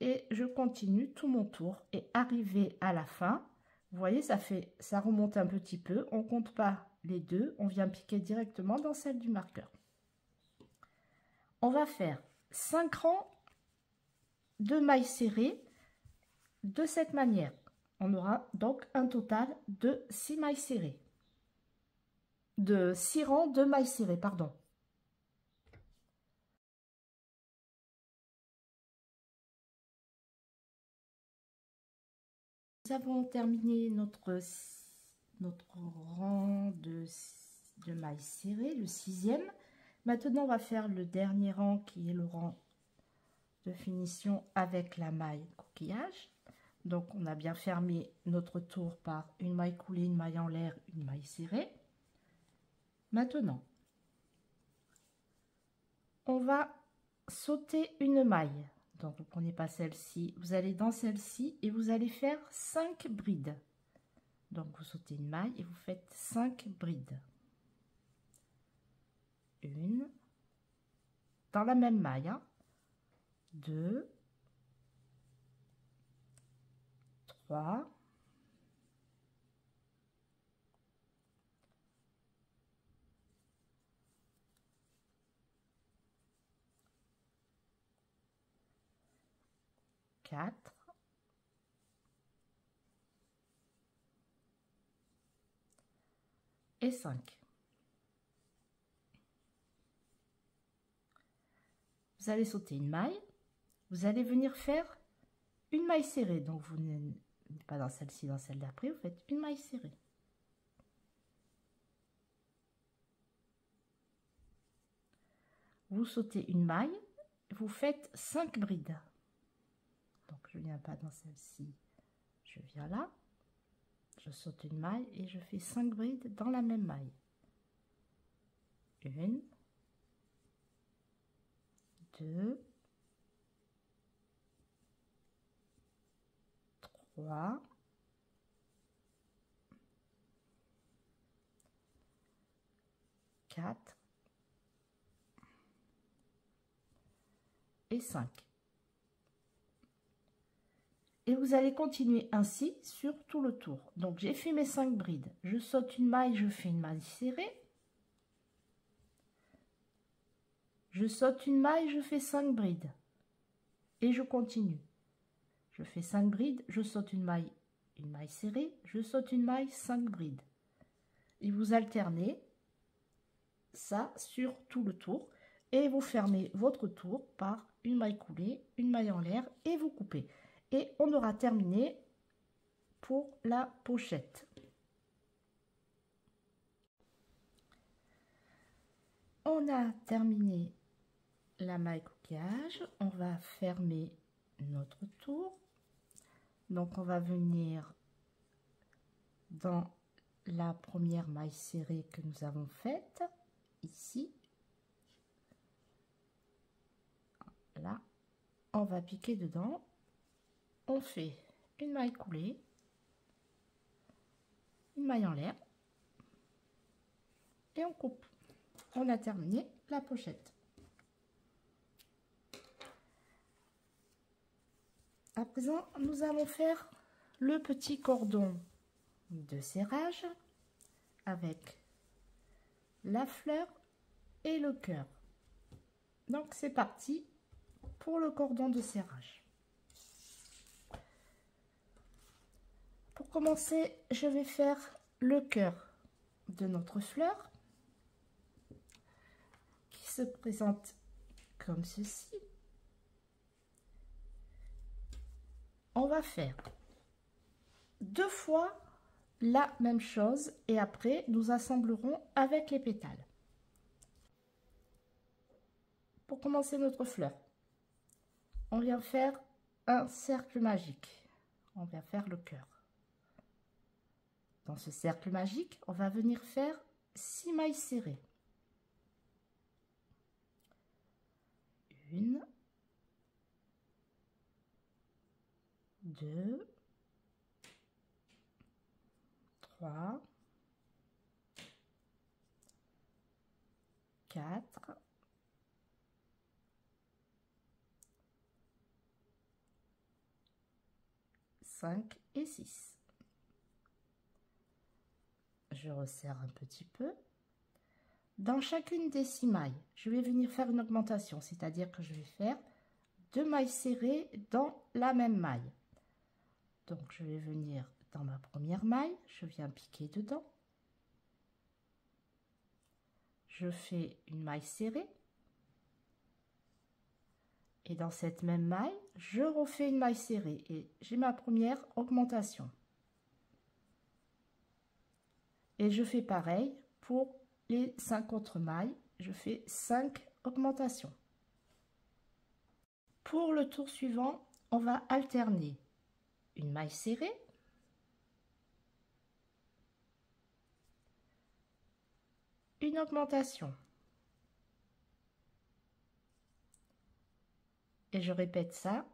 Et je continue tout mon tour, et arrivé à la fin, vous voyez, ça remonte un petit peu, on compte pas les 2, on vient piquer directement dans celle du marqueur. On va faire 5 rangs de mailles serrées de cette manière. On aura donc un total de 6 mailles serrées, de 6 rangs de mailles serrées, pardon. Nous avons terminé notre rang de mailles serrées, le 6e. Maintenant, on va faire le dernier rang qui est le rang de finition avec la maille coquillage. Donc, on a bien fermé notre tour par une maille coulée, une maille en l'air, une maille serrée. Maintenant, on va sauter une maille. Donc, vous ne prenez pas celle-ci, vous allez dans celle-ci et vous allez faire 5 brides. Donc, vous sautez une maille et vous faites 5 brides. Une, dans la même maille, hein. 2, 3, 4 et 5. Vous allez sauter une maille, vous allez venir faire une maille serrée. Donc vous n'êtes pas dans celle-ci, dans celle d'après, vous faites une maille serrée. Vous sautez une maille, vous faites 5 brides. Donc je viens pas dans celle-ci, je viens là, je saute une maille et je fais 5 brides dans la même maille. 1, 2, 3, 4 et 5. Et vous allez continuer ainsi sur tout le tour. Donc j'ai fait mes 5 brides, je saute une maille, je fais une maille serrée. Je saute une maille, je fais 5 brides. Et je continue. Je fais 5 brides, je saute une maille serrée, je saute une maille, 5 brides. Et vous alternez ça sur tout le tour. Et vous fermez votre tour par une maille coulée, une maille en l'air et vous coupez. Et on aura terminé pour la pochette. On a terminé la maille coquillage. On va fermer notre tour. Donc on va venir dans la première maille serrée que nous avons faite ici. Là, on va piquer dedans. On fait une maille coulée, une maille en l'air et on coupe. On a terminé la pochette. À présent, nous allons faire le petit cordon de serrage avec la fleur et le cœur. Donc c'est parti pour le cordon de serrage. Pour commencer, je vais faire le cœur de notre fleur qui se présente comme ceci. On va faire 2 fois la même chose et après nous assemblerons avec les pétales. Pour commencer notre fleur, on vient faire un cercle magique. On vient faire le cœur. Dans ce cercle magique, on va venir faire 6 mailles serrées. 1, 2, 3, 4, 5 et 6. Je resserre un petit peu. Dans chacune des 6 mailles, je vais venir faire une augmentation, c'est-à-dire que je vais faire 2 mailles serrées dans la même maille. Donc je vais venir dans ma première maille, je viens piquer dedans. Je fais une maille serrée. Et dans cette même maille, je refais une maille serrée et j'ai ma première augmentation. Et je fais pareil pour les 5 autres mailles, je fais 5 augmentations. Pour le tour suivant, on va alterner une maille serrée, une augmentation. Et je répète ça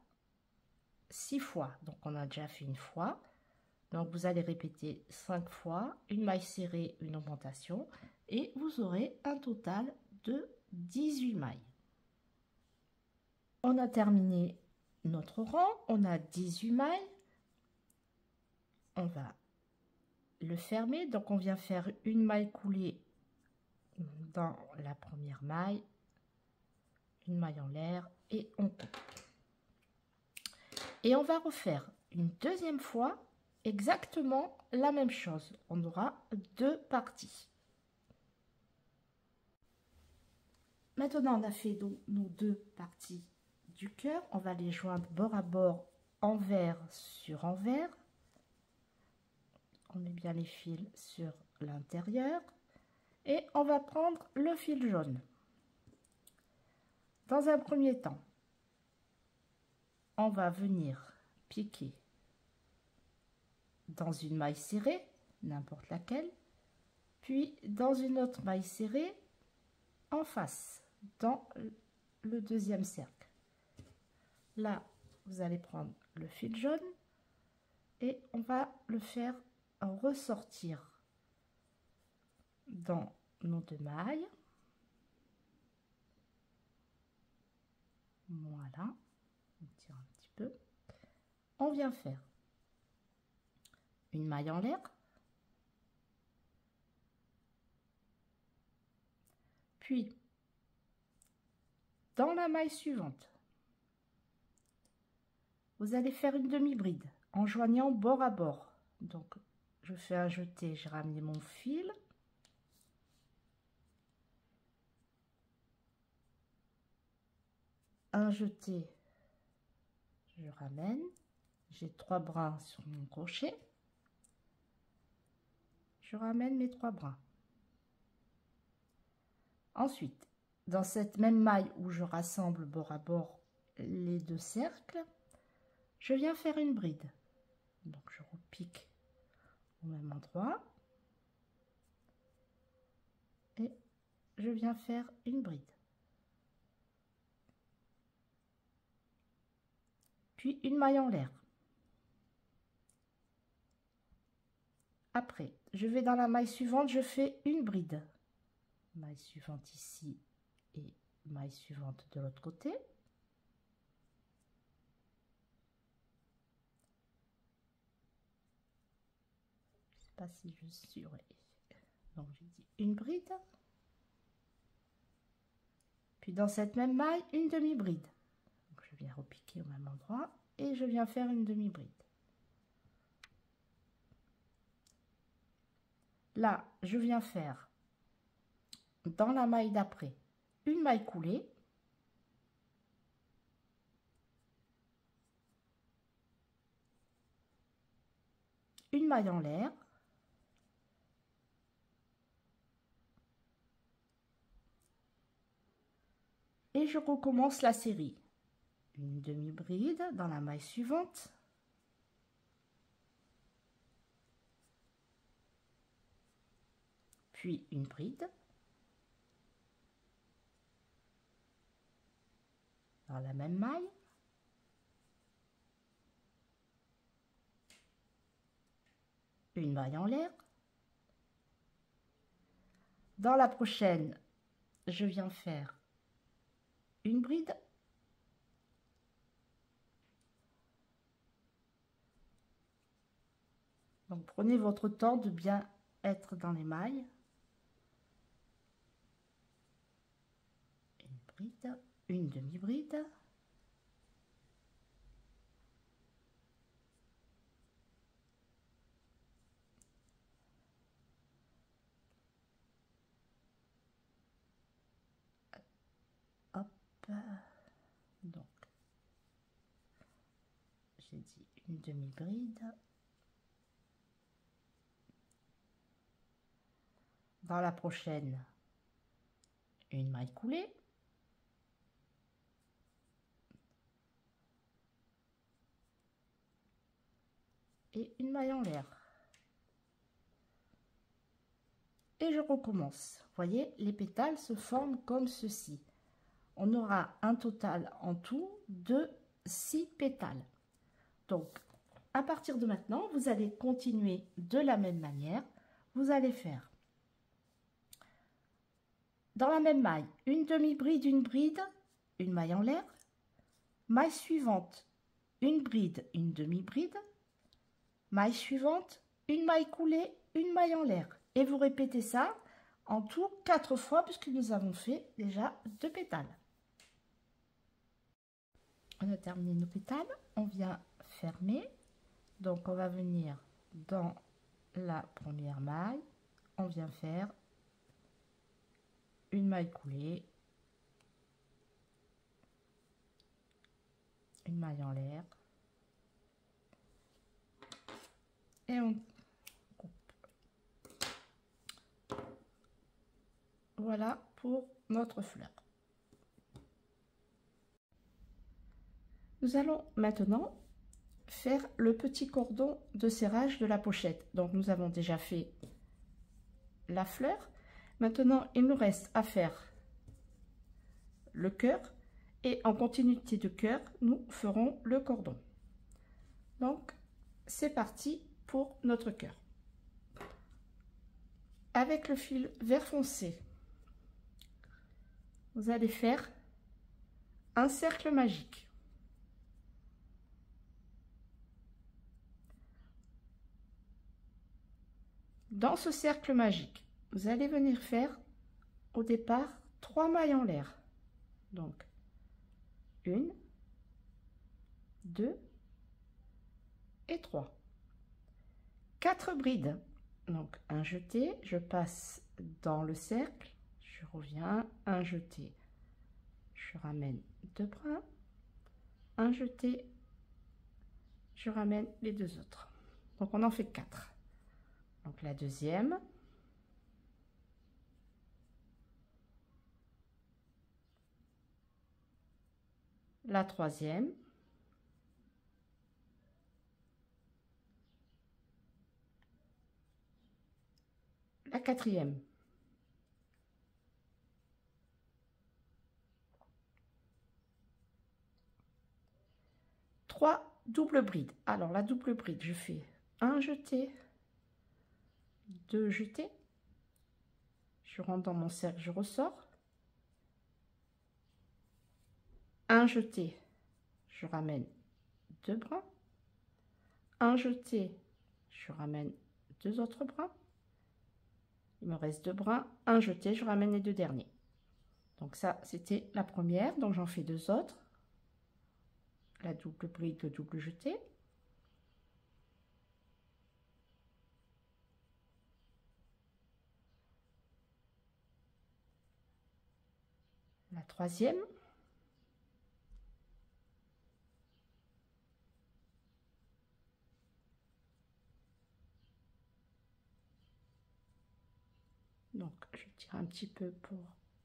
6 fois. Donc on a déjà fait une fois. Donc vous allez répéter 5 fois, une maille serrée, une augmentation. Et vous aurez un total de 18 mailles. On a terminé notre rang, on a 18 mailles. On va le fermer, donc on vient faire une maille coulée dans la première maille, une maille en l'air et on coupe. Et on va refaire une deuxième fois exactement la même chose. On aura deux parties. Maintenant, on a fait donc nos deux parties du cœur. On va les joindre bord à bord, envers sur envers. On met bien les fils sur l'intérieur. Et on va prendre le fil jaune. Dans un premier temps, on va venir piquer dans une maille serrée, n'importe laquelle, puis dans une autre maille serrée en face, dans le deuxième cercle. Là, vous allez prendre le fil jaune et on va le faire ressortir dans nos deux mailles. Voilà, on tire un petit peu. On vient faire une maille en l'air, puis dans la maille suivante, vous allez faire une demi-bride en joignant bord à bord. Donc, je fais un jeté, je ramène mon fil. Un jeté, je ramène. J'ai 3 brins sur mon crochet. Je ramène mes 3 brins. Ensuite, dans cette même maille où je rassemble bord à bord les deux cercles, je viens faire une bride. Donc, je repique au même endroit. Et je viens faire une bride. Puis une maille en l'air. Après, je vais dans la maille suivante, je fais une bride. Maille suivante ici et maille suivante de l'autre côté. Je ne sais pas si je suis... Donc j'ai dit une bride. Puis dans cette même maille, une demi-bride. Je viens repiquer au même endroit et je viens faire une demi-bride. Là, je viens faire dans la maille d'après une maille coulée. Une maille en l'air. Et je recommence la série. Une demi-bride dans la maille suivante. Puis une bride. Dans la même maille. Une maille en l'air. Dans la prochaine, je viens faire une bride. Donc prenez votre temps de bien être dans les mailles. Une bride, une demi-bride. Hop. Donc, j'ai dit une demi-bride. Dans la prochaine, une maille coulée. Et une maille en l'air. Et je recommence. Vous voyez, les pétales se forment comme ceci. On aura un total en tout de 6 pétales. Donc, à partir de maintenant, vous allez continuer de la même manière. Vous allez faire dans la même maille, une demi-bride, une bride, une maille en l'air, maille suivante, une bride, une demi-bride, maille suivante, une maille coulée, une maille en l'air. Et vous répétez ça en tout 4 fois puisque nous avons fait déjà 2 pétales. On a terminé nos pétales, on vient fermer. Donc on va venir dans la première maille, on vient faire une maille coulée, une maille en l'air et on coupe. Voilà pour notre fleur. Nous allons maintenant faire le petit cordon de serrage de la pochette. Donc nous avons déjà fait la fleur. Maintenant il nous reste à faire le cœur et en continuité de cœur nous ferons le cordon. Donc c'est parti pour notre cœur. Avec le fil vert foncé, vous allez faire un cercle magique. Dans ce cercle magique, vous allez venir faire au départ 3 mailles en l'air. Donc 1, 2 et 3. 4 brides. Donc un jeté, je passe dans le cercle, je reviens, un jeté, je ramène 2 brins, un jeté, je ramène les 2 autres. Donc on en fait 4. Donc la deuxième, la troisième, la quatrième, trois doubles brides. Alors la double bride, je fais un jeté, 2 jetés, je rentre dans mon cercle, je ressors, un jeté, je ramène 2 brins, un jeté, je ramène 2 autres brins, il me reste 2 brins, un jeté, je ramène les 2 derniers. Donc ça c'était la première, donc j'en fais 2 autres, la double bride, le double jeté, la troisième, donc je tire un petit peu pour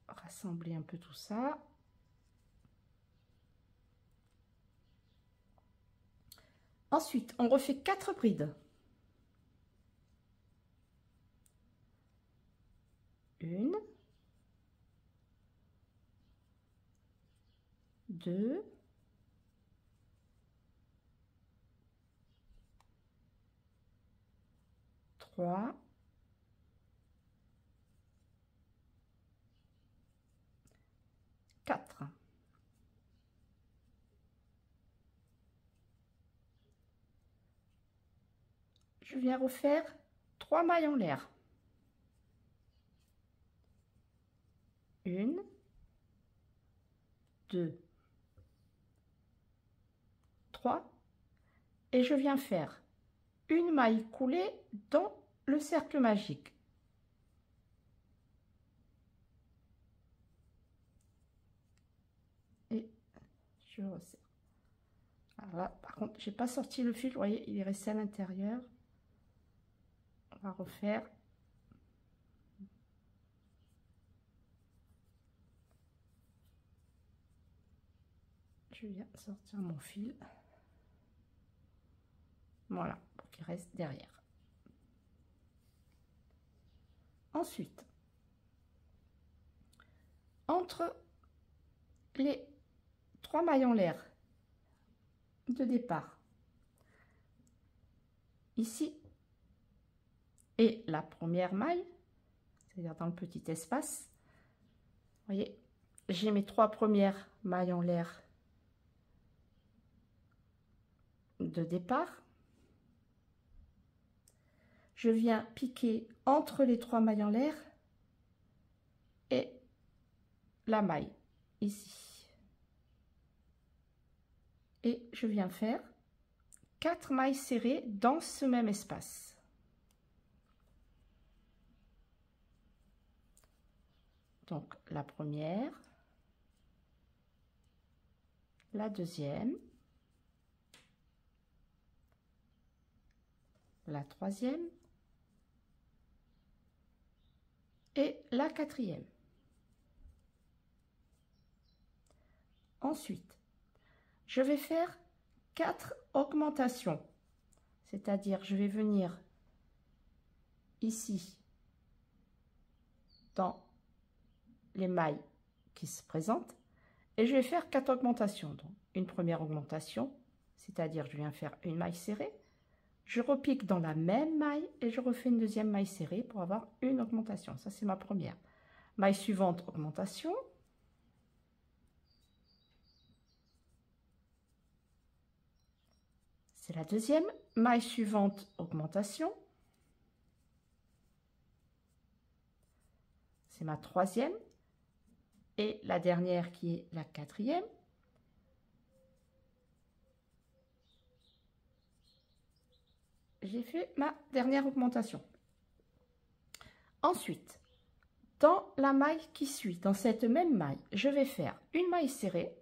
rassembler un peu tout ça. Ensuite on refait 4 brides, 1, 2, 3, 4. Je viens refaire 3 mailles en l'air. 1, 2, 3 et je viens faire une maille coulée dans le cercle magique. Et je resserre. Alors là, par contre, j'ai pas sorti le fil, vous voyez, il est resté à l'intérieur. On va refaire. Je viens sortir mon fil. Voilà, pour qu'il reste derrière. Ensuite, entre les 3 mailles en l'air de départ, ici, et la première maille, c'est-à-dire dans le petit espace, voyez, j'ai mes 3 premières mailles en l'air de départ. Je viens piquer entre les 3 mailles en l'air et la maille ici. Et je viens faire 4 mailles serrées dans ce même espace. Donc la première, la deuxième, la troisième et la quatrième. Ensuite, je vais faire 4 augmentations, c'est-à-dire je vais venir ici dans les mailles qui se présentent et je vais faire 4 augmentations. Donc une première augmentation, c'est-à-dire je viens faire une maille serrée, je repique dans la même maille et je refais une deuxième maille serrée pour avoir une augmentation. Ça c'est ma première. Maille suivante, augmentation. C'est la deuxième. Maille suivante, augmentation. C'est ma troisième. Et la dernière qui est la quatrième. J'ai fait ma dernière augmentation. Ensuite, dans la maille qui suit, dans cette même maille, je vais faire une maille serrée.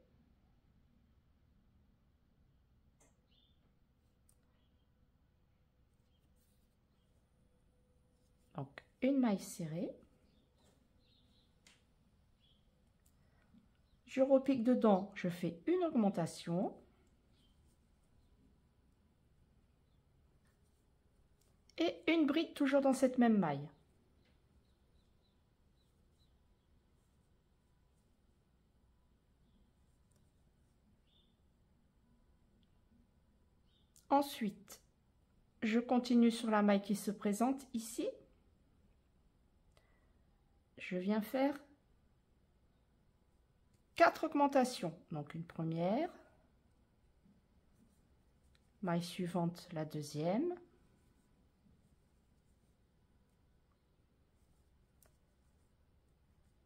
Donc, une maille serrée. Je repique dedans, je fais une augmentation. Et une bride toujours dans cette même maille. Ensuite, je continue sur la maille qui se présente ici. Je viens faire 4 augmentations. Donc une première, maille suivante, la deuxième,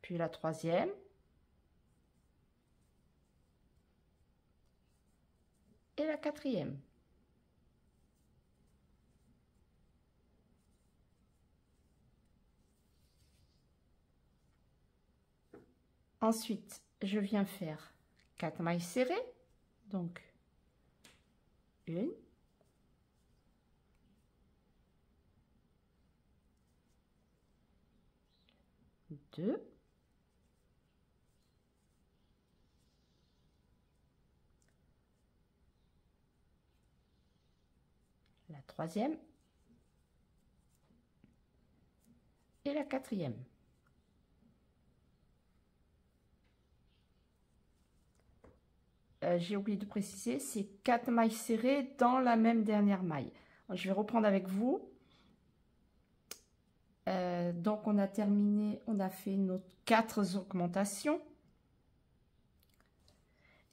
puis la troisième, et la quatrième. Ensuite, je viens faire 4 mailles serrées, donc une, deux, la troisième et la quatrième. J'ai oublié de préciser, c'est 4 mailles serrées dans la même dernière maille. Je vais reprendre avec vous. Donc on a terminé, on a fait nos 4 augmentations.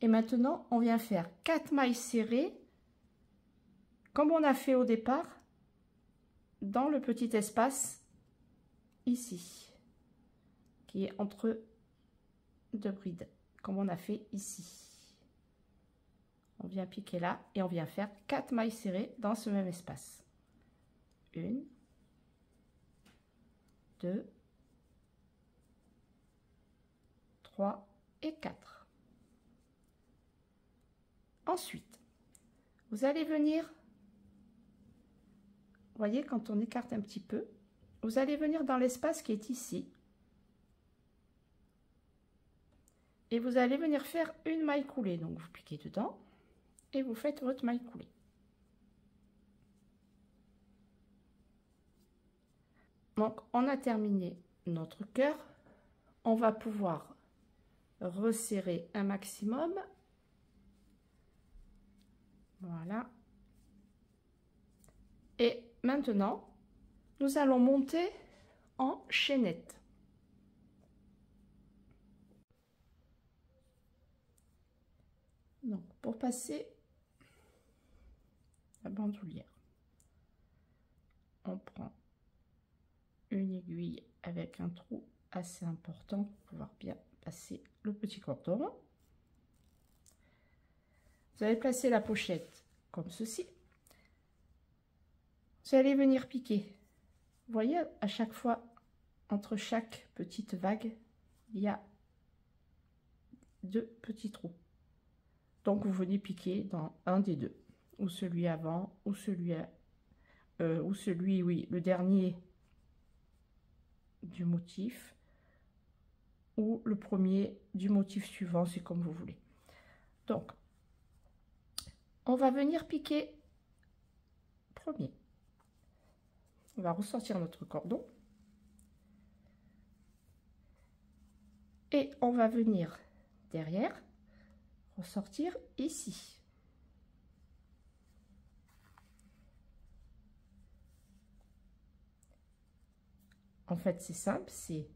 Et maintenant, on vient faire 4 mailles serrées, comme on a fait au départ, dans le petit espace ici, qui est entre 2 brides, comme on a fait ici. On vient piquer là et on vient faire 4 mailles serrées dans ce même espace. 1, 2, 3 et 4. Ensuite, vous allez venir, vous voyez, quand on écarte un petit peu, vous allez venir dans l'espace qui est ici. Et vous allez venir faire une maille coulée. Donc vous piquez dedans et vous faites votre maille coulée. Donc on a terminé notre cœur. On va pouvoir resserrer un maximum. Voilà. Et maintenant, nous allons monter en chaînette. pour passer la bandoulière, on prend une aiguille avec un trou assez important pour pouvoir bien passer le petit cordon. Vous allez placer la pochette comme ceci. Vous allez venir piquer. Vous voyez, à chaque fois, entre chaque petite vague, il y a 2 petits trous. Donc vous venez piquer dans un des deux, ou celui avant, ou celui, oui, le dernier du motif, ou le premier du motif suivant, c'est comme vous voulez. Donc, on va venir piquer premier. On va ressortir notre cordon. Et on va venir derrière, ressortir ici. En fait, c'est simple, c'est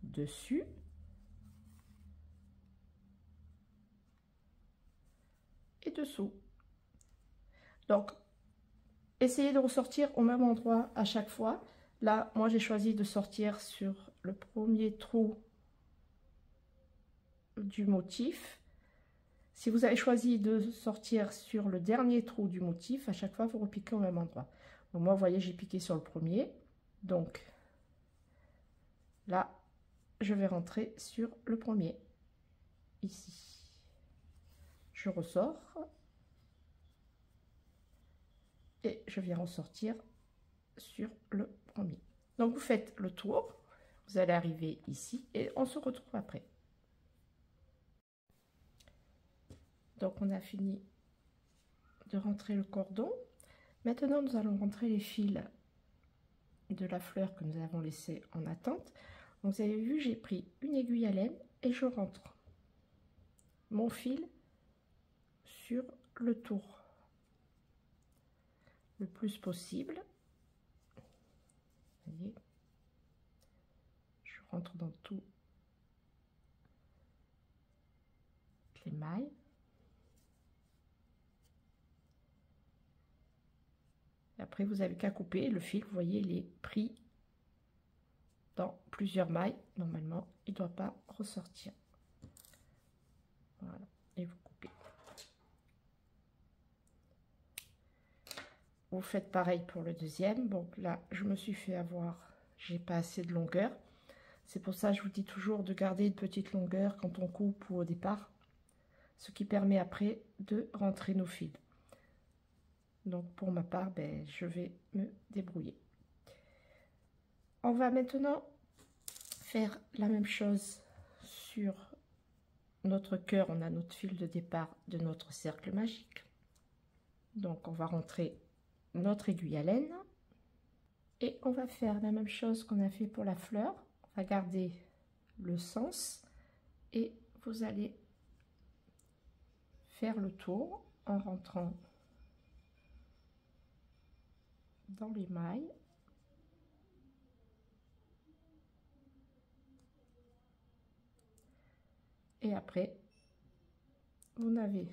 dessus, et dessous. Donc, essayez de ressortir au même endroit à chaque fois. Là, moi, j'ai choisi de sortir sur le premier trou du motif. Si vous avez choisi de sortir sur le dernier trou du motif, à chaque fois, vous repiquez au même endroit. Donc, moi, vous voyez, j'ai piqué sur le premier. Donc, là, je vais rentrer sur le premier, ici. Je ressors. Et je viens ressortir sur le premier. Donc vous faites le tour, vous allez arriver ici et on se retrouve après. Donc on a fini de rentrer le cordon. Maintenant nous allons rentrer les fils de la fleur que nous avons laissé en attente. Donc, vous avez vu, j'ai pris une aiguille à laine et je rentre mon fil sur le tour le plus possible. Vous voyez, je rentre dans toutes les mailles. Et après, vous avez qu'à couper le fil. Vous voyez, il est pris dans plusieurs mailles. Normalement, il ne doit pas ressortir. Voilà, et vous coupez. Vous faites pareil pour le deuxième. Donc là, je me suis fait avoir, j'ai pas assez de longueur. C'est pour ça que je vous dis toujours de garder une petite longueur quand on coupe ou au départ, ce qui permet après de rentrer nos fils. Donc pour ma part, ben, je vais me débrouiller. On va maintenant faire la même chose sur notre cœur. On a notre fil de départ de notre cercle magique. Donc on va rentrer notre aiguille à laine et on va faire la même chose qu'on a fait pour la fleur. On va garder le sens et vous allez faire le tour en rentrant dans les mailles. Et après, vous n'avez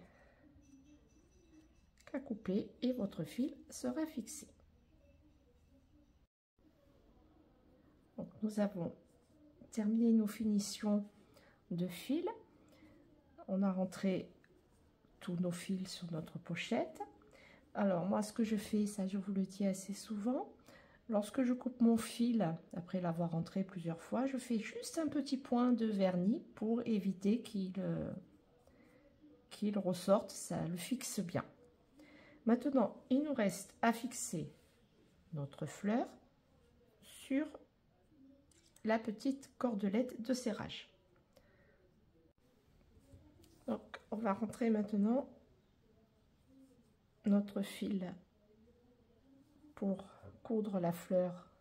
qu'à couper et votre fil sera fixé. Donc, nous avons terminé nos finitions de fil. On a rentré tous nos fils sur notre pochette. Alors moi, ce que je fais, ça je vous le dis assez souvent, lorsque je coupe mon fil, après l'avoir rentré plusieurs fois, je fais juste un petit point de vernis pour éviter qu'il ressorte, ça le fixe bien. Maintenant, il nous reste à fixer notre fleur sur la petite cordelette de serrage. Donc, on va rentrer maintenant notre fil pour coudre la fleur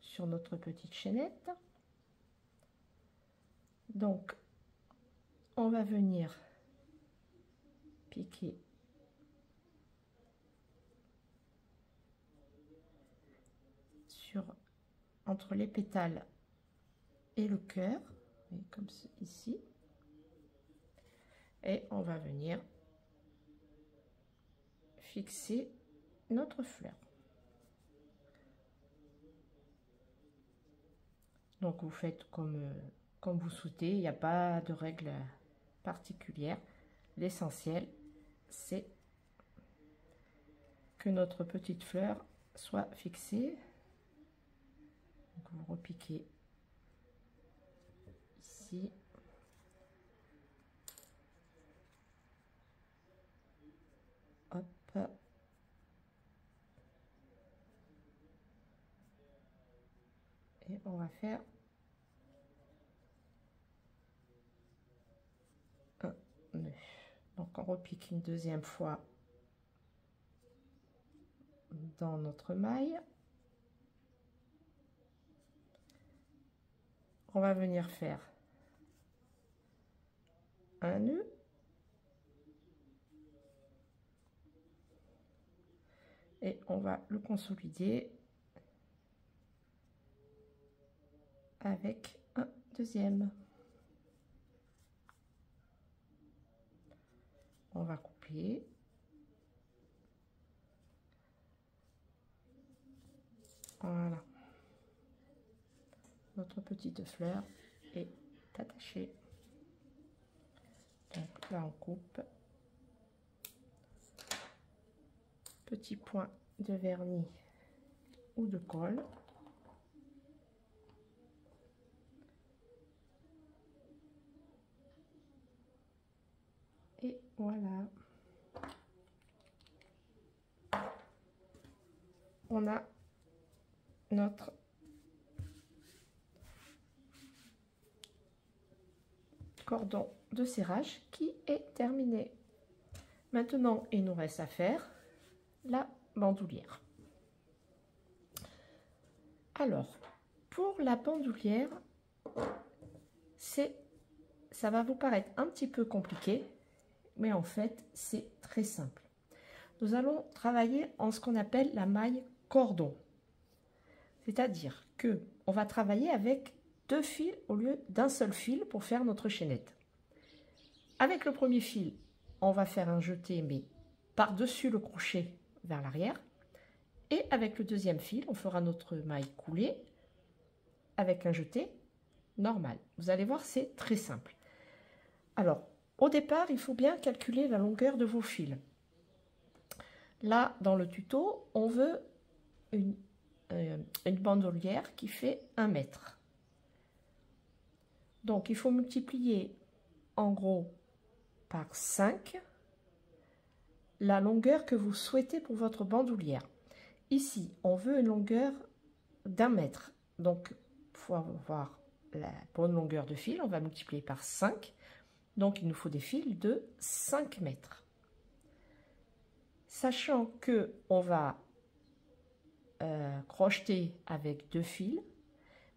sur notre petite chaînette. Donc, on va venir piquer entre les pétales et le cœur, comme ici. Et on va venir fixer notre fleur. Donc vous faites comme vous souhaitez, il n'y a pas de règle particulière. L'essentiel, c'est que notre petite fleur soit fixée. Donc vous repiquez ici. Hop. Et on va faire un nœud. Donc on repique une deuxième fois dans notre maille. On va venir faire un nœud. Et on va le consolider avec un deuxième. On va couper. Voilà. Notre petite fleur est attachée. Donc là, on coupe. Petit point de vernis ou de colle. Et voilà. On a notre cordon de serrage qui est terminé. Maintenant, il nous reste à faire la bandoulière. Alors, pour la bandoulière, ça va vous paraître un petit peu compliqué, mais en fait, c'est très simple. Nous allons travailler en ce qu'on appelle la maille cordon. C'est-à-dire que on va travailler avec 2 fils au lieu d'un seul fil pour faire notre chaînette. Avec le premier fil, on va faire un jeté, mais par-dessus le crochet vers l'arrière. Et avec le deuxième fil, on fera notre maille coulée avec un jeté normal. Vous allez voir, c'est très simple. Alors, au départ, il faut bien calculer la longueur de vos fils. Là, dans le tuto, on veut une bandoulière qui fait 1 mètre. Donc, il faut multiplier en gros par 5 la longueur que vous souhaitez pour votre bandoulière. Ici, on veut une longueur d'1 mètre. Donc, pour avoir la bonne longueur de fil, on va multiplier par 5. Donc, il nous faut des fils de 5 mètres. Sachant que on va crocheter avec 2 fils,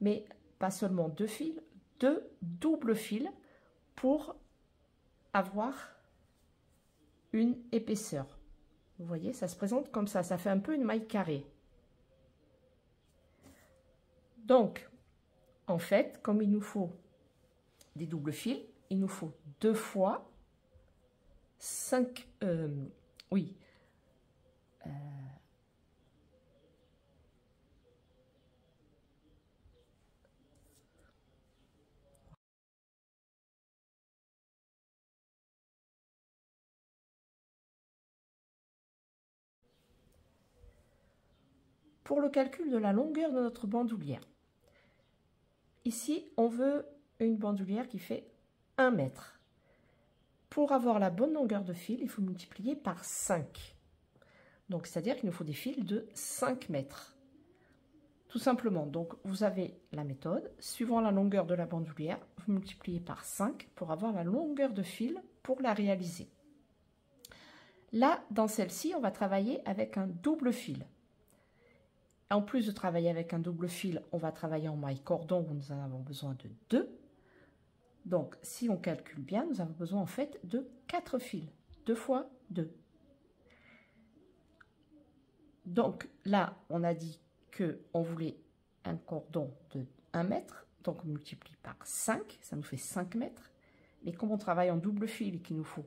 mais pas seulement 2 fils, 2 doubles fils pour avoir une épaisseur. Vous voyez, ça se présente comme ça fait un peu une maille carrée. Donc, en fait, comme il nous faut des doubles fils, il nous faut 2 fois 5, oui, pour le calcul de la longueur de notre bandoulière. Ici, on veut une bandoulière qui fait 1 mètre. Pour avoir la bonne longueur de fil, il faut multiplier par 5. Donc, c'est-à-dire qu'il nous faut des fils de 5 mètres. Tout simplement, donc vous avez la méthode. Suivant la longueur de la bandoulière, vous multipliez par 5 pour avoir la longueur de fil pour la réaliser. Là, dans celle-ci, on va travailler avec un double fil. En plus de travailler avec un double fil, on va travailler en maille cordon où nous en avons besoin de 2. Donc, si on calcule bien, nous avons besoin en fait de 4 fils. 2 fois 2. Donc, là, on a dit qu'on voulait un cordon de 1 mètre. Donc, on multiplie par 5. Ça nous fait 5 mètres. Mais comme on travaille en double fil et qu'il nous faut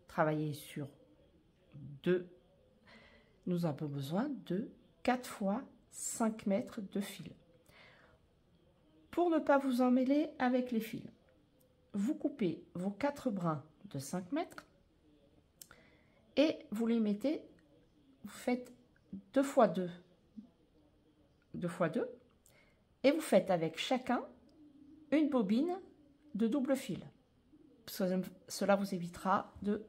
travailler sur 2, nous avons besoin de 4 fois 5 mètres de fil. Pour ne pas vous emmêler avec les fils, vous coupez vos 4 brins de 5 mètres et vous les mettez, vous faites 2 fois 2, 2 fois 2, et vous faites avec chacun une bobine de double fil. Cela vous évitera de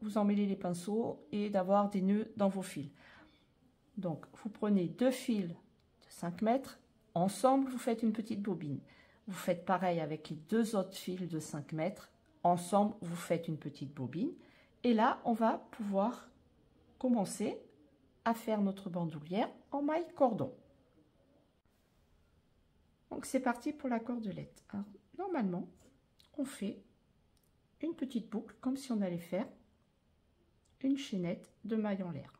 vous emmêler les pinceaux et d'avoir des nœuds dans vos fils. Donc, vous prenez 2 fils de 5 mètres, ensemble, vous faites une petite bobine. Vous faites pareil avec les 2 autres fils de 5 mètres, ensemble, vous faites une petite bobine. Et là, on va pouvoir commencer à faire notre bandoulière en maille cordon. Donc, c'est parti pour la cordelette. Alors, normalement, on fait une petite boucle, comme si on allait faire une chaînette de maille en l'air.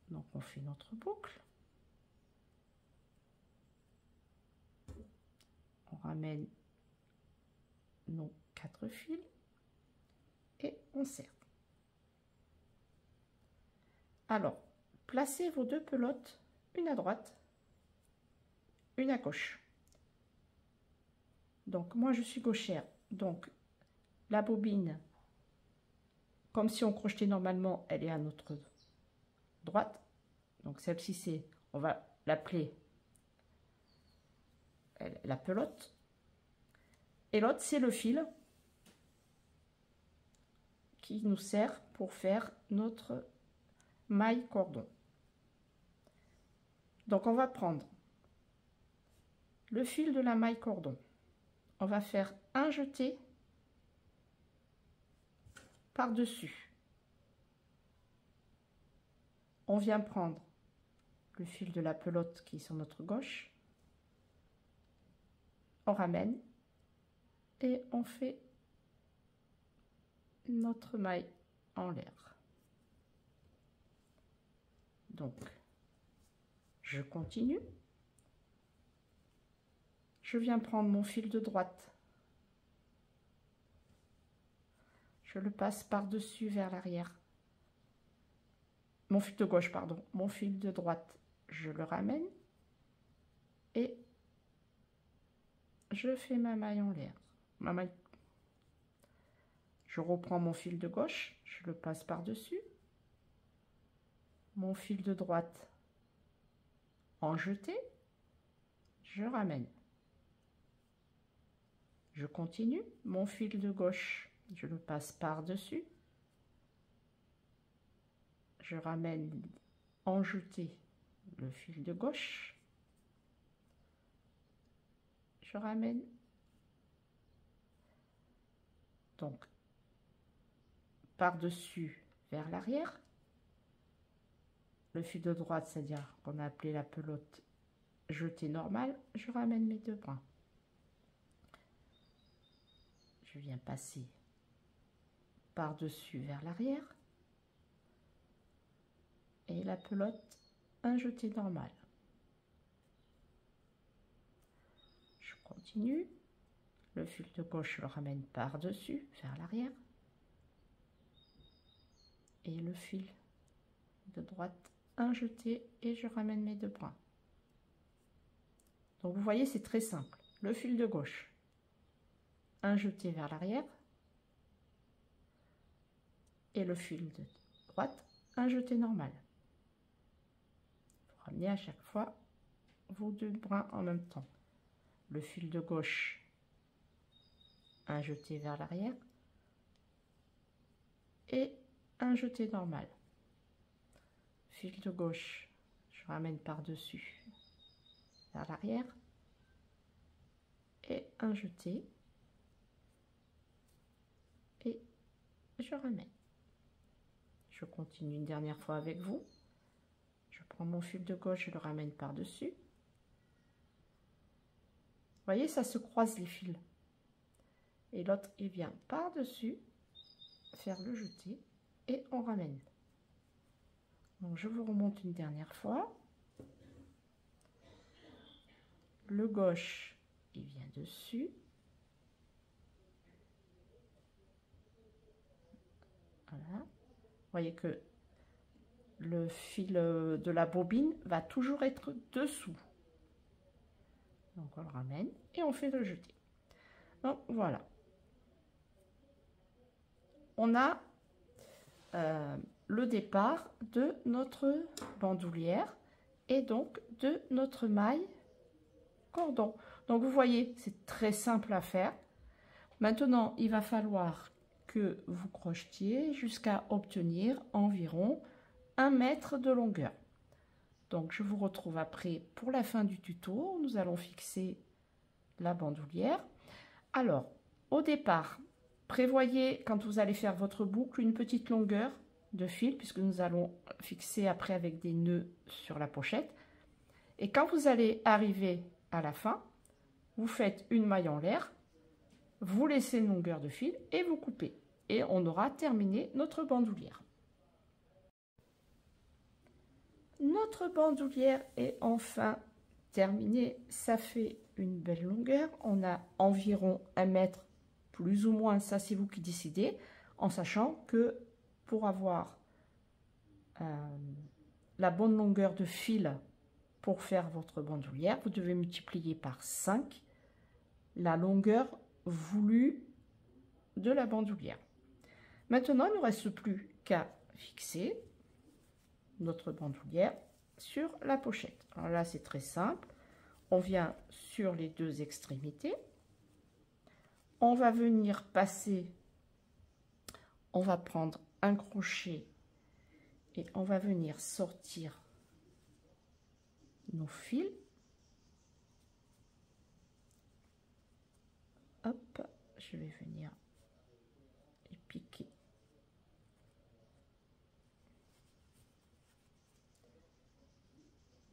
Donc on fait notre boucle, on ramène nos 4 fils et on serre. Alors, placez vos 2 pelotes, une à droite, une à gauche. Donc moi je suis gauchère, donc la bobine, comme si on crochetait normalement, elle est à notre droite. Donc celle-ci, c'est, on va l'appeler la pelote. Et l'autre, c'est le fil qui nous sert pour faire notre maille cordon. Donc on va prendre le fil de la maille cordon. On va faire un jeté par-dessus. On vient prendre le fil de la pelote qui est sur notre gauche, on ramène et on fait notre maille en l'air. Donc je continue, je viens prendre mon fil de droite, je le passe par-dessus vers l'arrière, mon fil de gauche, pardon, mon fil de droite, je le ramène et je fais ma maille en l'air. Je reprends mon fil de gauche, je le passe par-dessus, mon fil de droite en jeté, je ramène. Je continue, mon fil de gauche, je le passe par-dessus, je ramène en jeté le fil de gauche, je ramène, donc par-dessus vers l'arrière, le fil de droite, c'est-à-dire qu'on a appelé la pelote jeté normal, je ramène mes 2 brins. Je viens passer par-dessus vers l'arrière et la pelote un jeté normal. Je continue, le fil de gauche, je le ramène par-dessus vers l'arrière et le fil de droite un jeté et je ramène mes 2 brins. Donc vous voyez, c'est très simple. Le fil de gauche, un jeté vers l'arrière et le fil de droite, un jeté normal. Vous ramenez à chaque fois vos 2 brins en même temps. Le fil de gauche, un jeté vers l'arrière et un jeté normal. Fil de gauche, je ramène par-dessus vers l'arrière et un jeté et je ramène. Je continue une dernière fois avec vous. Je prends mon fil de gauche, je le ramène par-dessus. Vous voyez, ça se croise les fils. Et l'autre, il vient par-dessus faire le jeté et on ramène. Donc je vous remonte une dernière fois. Le gauche, il vient dessus. Voilà. Vous voyez que le fil de la bobine va toujours être dessous. Donc on le ramène et on fait le jeté. Donc voilà. On a le départ de notre bandoulière et donc de notre maille cordon. Donc vous voyez, c'est très simple à faire. Maintenant, il va falloir que vous crochetiez jusqu'à obtenir environ 1 mètre de longueur. Donc je vous retrouve après pour la fin du tuto. Nous allons fixer la bandoulière. Alors, au départ, prévoyez quand vous allez faire votre boucle une petite longueur de fil, puisque nous allons fixer après avec des nœuds sur la pochette. Et quand vous allez arriver à la fin, vous faites une maille en l'air, vous laissez une longueur de fil et vous coupez. Et on aura terminé notre bandoulière. Notre bandoulière est enfin terminée. Ça fait une belle longueur. On a environ 1 mètre, plus ou moins, ça c'est vous qui décidez, en sachant que pour avoir la bonne longueur de fil pour faire votre bandoulière, vous devez multiplier par 5 la longueur voulue de la bandoulière. Maintenant, il ne reste plus qu'à fixer notre bandoulière sur la pochette. Alors là, c'est très simple. On vient sur les 2 extrémités. On va venir passer, on va prendre un crochet et on va venir sortir nos fils. Hop, je vais venir et piquer.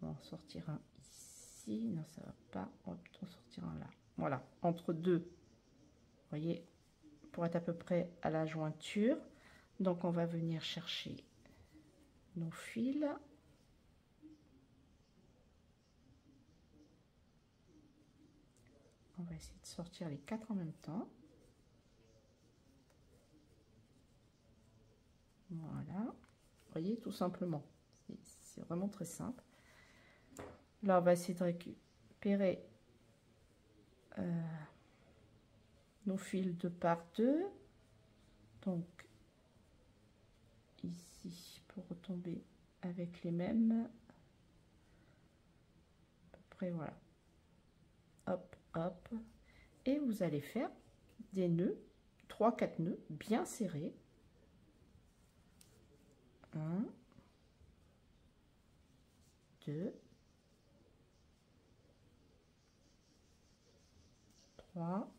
On va en sortir un ici. Non, ça va pas. On va plutôt sortir un là. Voilà, entre deux. Vous voyez, pour être à peu près à la jointure. Donc, on va venir chercher nos fils. On va essayer de sortir les 4 en même temps. Voilà. Vous voyez, tout simplement. C'est vraiment très simple. Là, on va essayer de récupérer nos fils de part 2. Donc, ici, pour retomber avec les mêmes. À peu près, voilà. Hop, hop. Et vous allez faire des nœuds, 3-4 nœuds bien serrés. 1, 2, 3.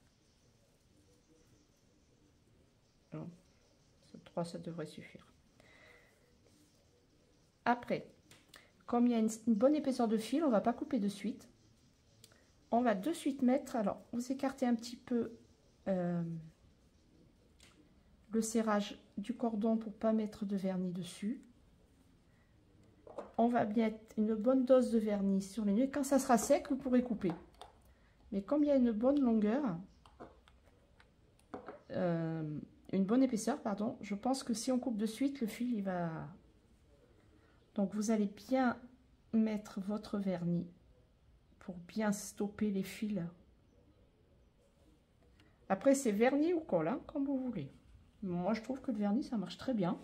3, ça devrait suffire. Après, comme il y a une bonne épaisseur de fil, on ne va pas couper de suite. On va de suite mettre, alors vous écartez un petit peu le serrage du cordon pour pas mettre de vernis dessus. On va mettre une bonne dose de vernis sur les nœuds. Quand ça sera sec, vous pourrez couper. Mais comme il y a une bonne longueur, une bonne épaisseur, pardon, je pense que si on coupe de suite, le fil il va... Donc vous allez bien mettre votre vernis pour bien stopper les fils. Après c'est vernis ou colle, hein, comme vous voulez. Moi je trouve que le vernis ça marche très bien.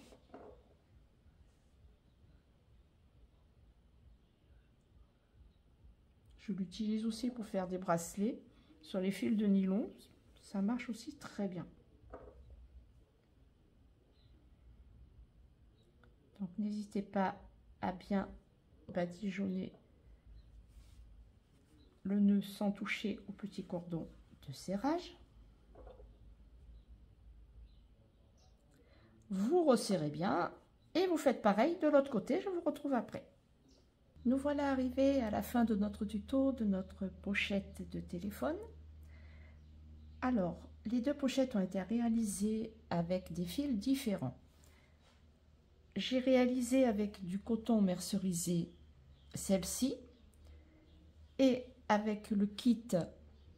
Je l'utilise aussi pour faire des bracelets sur les fils de nylon. Ça marche aussi très bien. Donc n'hésitez pas à bien badigeonner le nœud sans toucher au petit cordon de serrage. Vous resserrez bien et vous faites pareil de l'autre côté. Je vous retrouve après. Nous voilà arrivés à la fin de notre tuto de notre pochette de téléphone. Alors, les 2 pochettes ont été réalisées avec des fils différents. J'ai réalisé avec du coton mercerisé celle-ci et avec le kit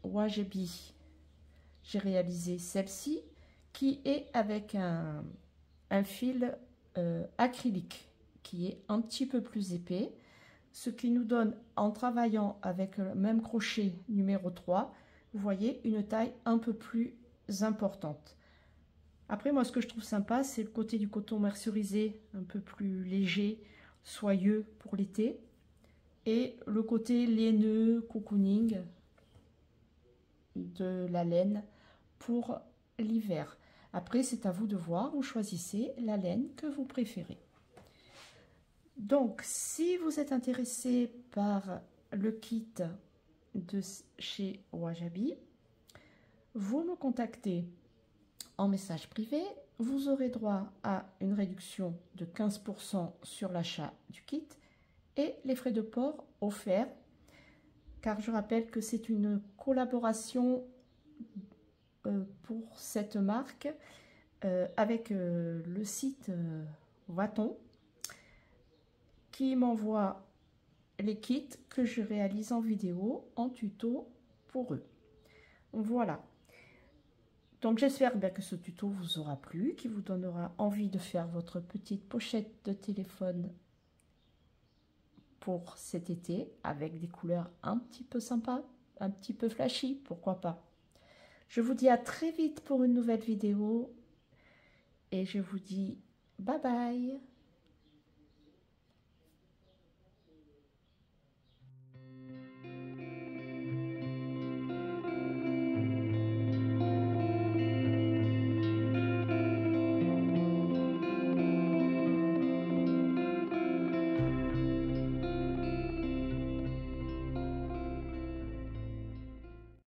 Wajabi, j'ai réalisé celle-ci qui est avec un un fil acrylique qui est un petit peu plus épais, ce qui nous donne, en travaillant avec le même crochet numéro 3, vous voyez, une taille un peu plus importante. Après, moi, ce que je trouve sympa, c'est le côté du coton mercerisé, un peu plus léger, soyeux pour l'été, et le côté laineux, cocooning de la laine pour l'hiver. Après, c'est à vous de voir, vous choisissez la laine que vous préférez. Donc, si vous êtes intéressé par le kit de chez Wajabi, vous me contactez en message privé. Vous aurez droit à une réduction de 15% sur l'achat du kit et les frais de port offerts, car je rappelle que c'est une collaboration pour cette marque avec le site Waton, qui m'envoie les kits que je réalise en vidéo, en tuto pour eux. Voilà. Donc j'espère bien que ce tuto vous aura plu, qui vous donnera envie de faire votre petite pochette de téléphone pour cet été, avec des couleurs un petit peu sympas, un petit peu flashy, pourquoi pas. Je vous dis à très vite pour une nouvelle vidéo et je vous dis bye bye.